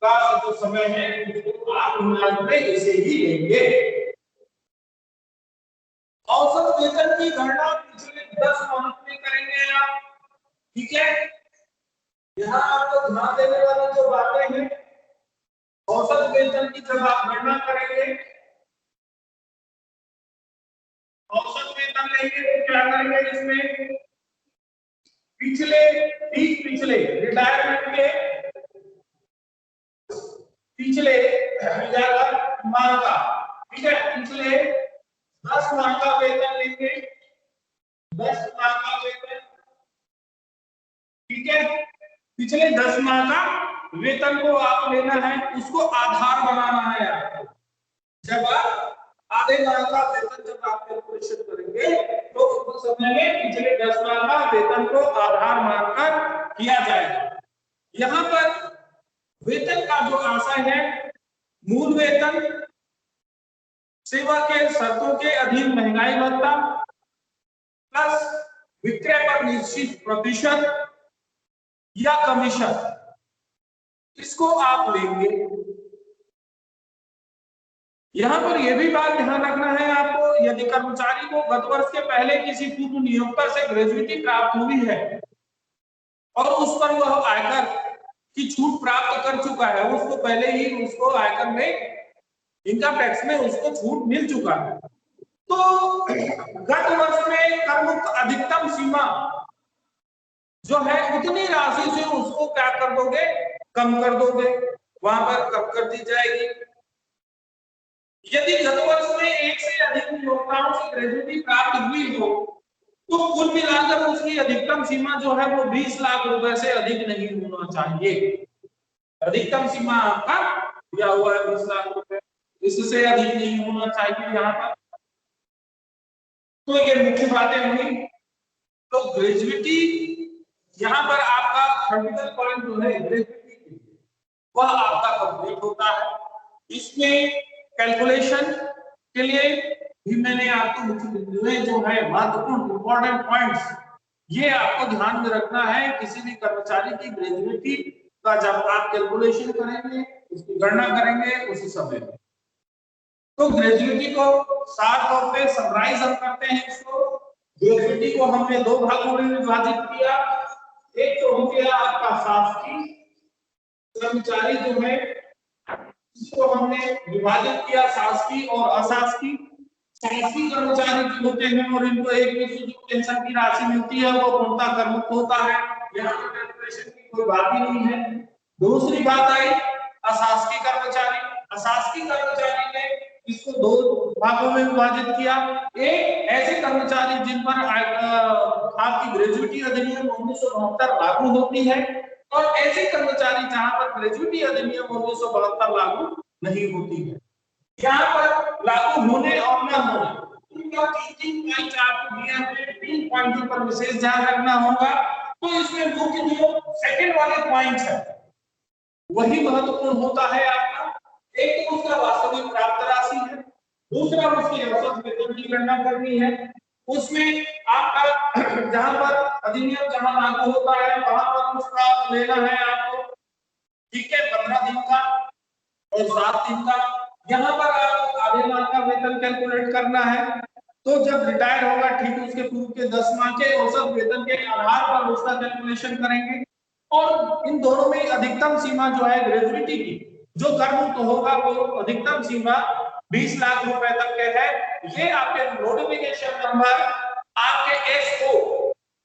का जो समय है उसको आप ध्यान में इसे ही लेंगे। औसत वेतन की गणना पिछले 10 माह में करेंगे आप, ठीक है, यहाँ आपको ध्यान देने वाली जो बातें हैं, औसत वेतन की जब आप गणना करेंगे, औसत वेतन लेंगे तो क्या करेंगे, इसमें पिछले रिटायरमेंट के पिछले माह का, ठीक है, पिछले 10 माह का वेतन लेंगे, 10 माह का वेतन, ठीक है, पिछले 10 माह का वेतन को आप लेना है, उसको आधार बनाना है आपको, जब आप आधे माह का वेतन जब आप कैलकुलेशन करेंगे तो उस समय में पिछले 10 माह का वेतन को आधार मानकर किया जाएगा। यहाँ पर वेतन का जो आशय है, मूल वेतन, सेवा के शर्तों के अधीन महंगाई भत्ता प्लस विक्रय पर निश्चित प्रतिशत या कमीशन, इसको आप लेंगे, यहाँ पर यह भी बात ध्यान रखना है आपको, यदि कर्मचारी को गत वर्ष के पहले किसी पूर्व नियोक्ता से ग्रेजुइटी प्राप्त हुई है और उस पर वह आयकर की छूट प्राप्त कर चुका है, उसको पहले ही उसको आयकर में इनकम टैक्स में उसको छूट मिल चुका है, तो गत वर्ष में कर मुक्त अधिकतम सीमा जो है उतनी राशि से उसको क्या कर दोगे, कम कर दोगे, वहां पर कम कर दी जाएगी। यदि गत वर्ष में एक से अधिक नियोक्ताओं से ग्रेजुइटी प्राप्त हुई हो तो कुल मिलाकर उसकी अधिकतम सीमा जो है वो 20 लाख रुपए से अधिक नहीं होना चाहिए। अधिकतम सीमा आपका दिया हुआ है 20 लाख रुपए, इससे अधिक नहीं होना चाहिए यहाँ पर। तो ये मुख्य बातें हुई। तो ग्रेजुइटी यहाँ पर आपका क्रिटिकल पॉइंट जो है ग्रेजुइटी वह आपका कंप्लीट होता है। इसमें कैलकुलेशन के लिए भी मैंने आपको मुख्य बिंदुएं जो है महत्वपूर्ण इंपॉर्टेंट पॉइंट्स ये आपको ध्यान में रखना है। किसी भी कर्मचारी की ग्रेजुइटी का जब आप कैलकुलेशन करेंगे, उसकी गणना करेंगे उसी समय। तो ग्रेजुइटी को साफ तौर पे समराइज हम करते हैं इसको। ग्रेजुइटी को हमने दो भागों में विभाजित किया। एक तो हो गया आपका शासकीय कर्मचारी जो है इसको हमने विभाजित किया शासकीय और अशासकीय। शासकीय कर्मचारी जो होते हैं और इनको एक निश्चित पेंशन की राशि मिलती है वो पूर्णतः कर मुक्त होता है, यहाँ पर कैलकुलेशन की कोई बात ही नहीं है। दूसरी बात आई अशासकीय कर्मचारी। अशासकीय कर्मचारी ने इसको दो भागों में विभाजित किया। एक ऐसे कर्मचारी जिन पर आपकी ग्रेजुइटी अधिनियम 1972 लागू होती है और ऐसे कर्मचारी जहां पर ग्रेजुइटी अधिनियम 1972 लागू नहीं होती है। यहाँ पर लागू होने और न होने इनका तीन पॉइंट आपको दिया है, 3 पॉइंटों पर विशेष ध्यान रखना होगा। तो इसमें मुख्य जो सेकंड वाले पॉइंट है वही महत्वपूर्ण होता है आपका। एक तो उसका वास्तविक प्राप्त राशि है, दूसरा उसकी औसत वेतन की गणना करनी है। उसमें आपका जहां पर अधिनियम जहां लागू होता है वहां पर उसका लेना है आपको, ठीक है, 15 दिन का और 7 दिन का। यहाँ पर आपको आधे माह का वेतन कैलकुलेट करना है। तो जब रिटायर होगा ठीक उसके पूर्व के 10 माह के औसत वेतन के आधार पर उसका कैलकुलेशन करेंगे। और इन दोनों में अधिकतम सीमा जो है ग्रेजुइटी की जो कर मुक्त होगा वो अधिकतम सीमा 20 लाख रुपए तक के है। ये आपके नोटिफिकेशन नंबर आपके एसओ,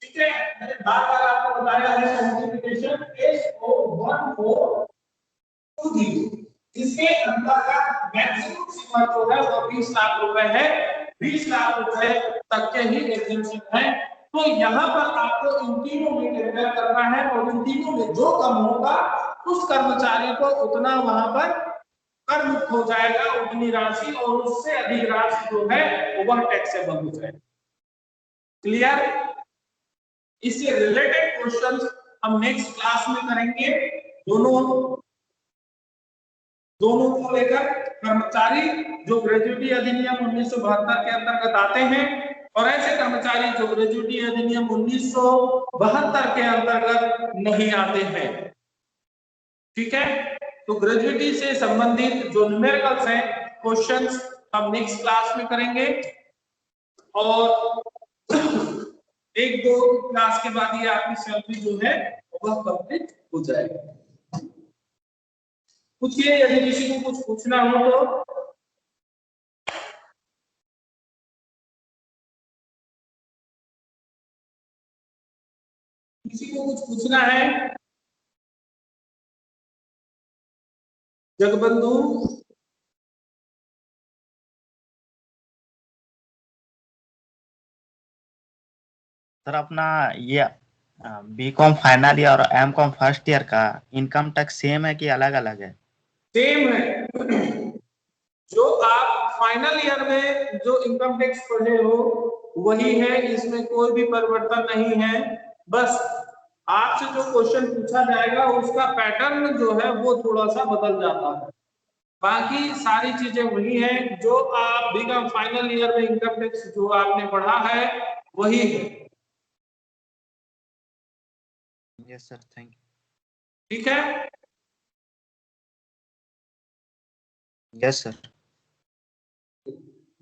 ठीक है, मैंने बार बार आपको बताया है नोटिफिकेशन एसओ 1420 इसके अंतर्गत मैक्सिमम सीमा जो है वो 20 लाख रुपए है। 20 लाख रुपए तक के ही एग्जेम्पशन है। तो यहाँ पर आपको इन तीनों में कंपेयर करना है और इन तीनों में जो कम होगा उस कर्मचारी को उतना वहां पर कर मुक्त हो जाएगा, उतनी राशि, और उससे अधिक राशि जो है वह टैक्सेबल हो जाएगी। क्लियर? इससे रिलेटेड क्वेश्चंस हम नेक्स्ट क्लास में करेंगे। दोनों को लेकर कर्मचारी जो ग्रेजुइटी अधिनियम 1972 के अंतर्गत आते हैं और ऐसे कर्मचारी जो ग्रेजुइटी अधिनियम 1972 के अंतर्गत नहीं आते हैं। ठीक है, तो ग्रेजुइटी से संबंधित जो न्यूमेरिकल्स हैं क्वेश्चंस हम नेक्स्ट क्लास में करेंगे और एक दो क्लास के बाद ये आपकी सैलरी जो है वह कंप्लीट हो जाएगी। पूछिए यदि किसी को कुछ पूछना हो तो। किसी को कुछ पूछना है? जगबंधु, सर अपना ये बीकॉम फाइनल ईयर और एमकॉम फर्स्ट ईयर का इनकम टैक्स सेम है कि अलग अलग है? सेम है। जो आप फाइनल ईयर में जो इनकम टैक्स पढ़े हो वही है, इसमें कोई भी परिवर्तन नहीं है। बस आपसे जो क्वेश्चन पूछा जाएगा उसका पैटर्न जो है वो थोड़ा सा बदल जाता है, बाकी सारी चीजें वही हैं। जो आप बीकॉम फाइनल ईयर में इनकम टैक्स जो आपने पढ़ा है वही है। Yes sir, thank you. ठीक है, यस सर।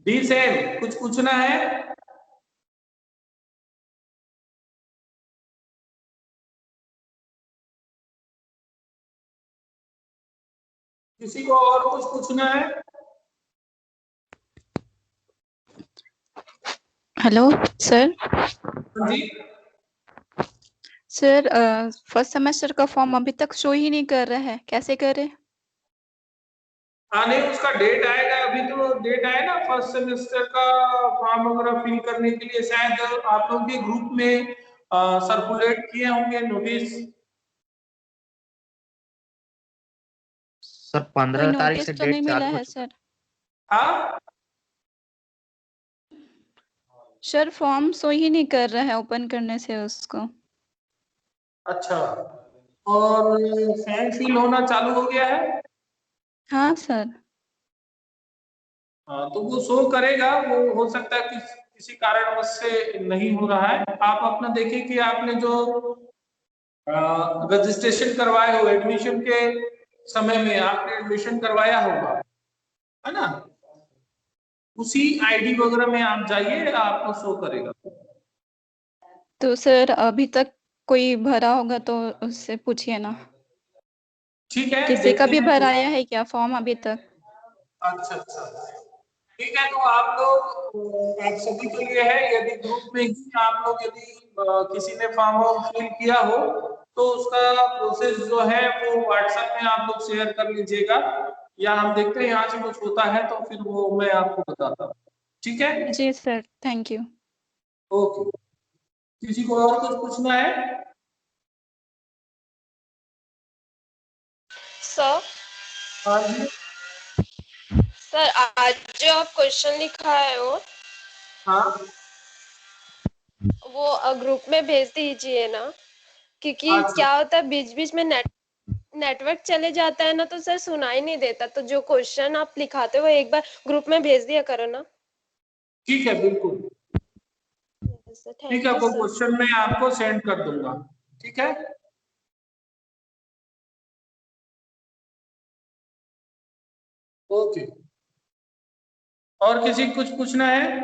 डी सेम, कुछ पूछना है? किसी को और कुछ पूछना है? Hello sir. हाँ जी। सर फर्स्ट सेमेस्टर का फॉर्म अभी तक शो ही नहीं कर रहा है, कैसे करें? हाँ नहीं, उसका डेट आएगा, अभी तो डेट आया ना फर्स्ट सेमेस्टर का फॉर्म वगैरह फिल करने के लिए, शायद आप लोग के ग्रुप में सर्कुलेट किए होंगे नोटिस। सर कोई 15 तारीख से नोटिस तो डेट नहीं मिला चालू हो है चुका सर। हाँ सर फॉर्म शो ही नहीं कर रहा है ओपन करने से उसको। अच्छा, और फॉर्म फिल होना चालू हो गया है? हाँ सर। हाँ तो वो शो करेगा, वो हो सकता है कि किसी कारणवश से नहीं हो रहा है। आप अपना देखिए कि आपने जो रजिस्ट्रेशन करवाए हो, एडमिशन के समय में आपने एडमिशन करवाया होगा, है ना, उसी आईडी वगैरह में आप जाइए, आपको शो करेगा। तो सर अभी तक कोई भरा होगा तो उससे पूछिए ना। ठीक है, किसी का देखते भी हैं। भराया है क्या फॉर्म अभी तक? अच्छा अच्छा, ठीक है, तो आप लोग, आप सभी के लिए है, यदि ग्रुप में ही आप लोग, यदि किसी ने फॉर्म फिल किया हो तो उसका प्रोसेस जो है वो व्हाट्सएप में आप लोग शेयर कर लीजिएगा, या हम देखते हैं यहाँ से कुछ होता है तो फिर वो मैं आपको बताता हूँ। ठीक है, जी सर, थैंक यू। ओके। किसी को और कुछ पूछना है? सर हाँ जी। सर आज जो आप क्वेश्चन लिखा है हाँ वो ग्रुप में भेज दीजिए ना, क्योंकि अच्छा, क्या होता है बीच बीच में नेटवर्क चले जाता है ना, तो सर सुनाई नहीं देता। तो जो क्वेश्चन आप लिखाते हो एक बार ग्रुप में भेज दिया करो ना। ठीक है, बिल्कुल। सर ठीक है, थैंक यू वो सर। क्वेश्चन मैं आपको सेंड कर दूंगा। ठीक है, ओके। और किसी को कुछ पूछना है?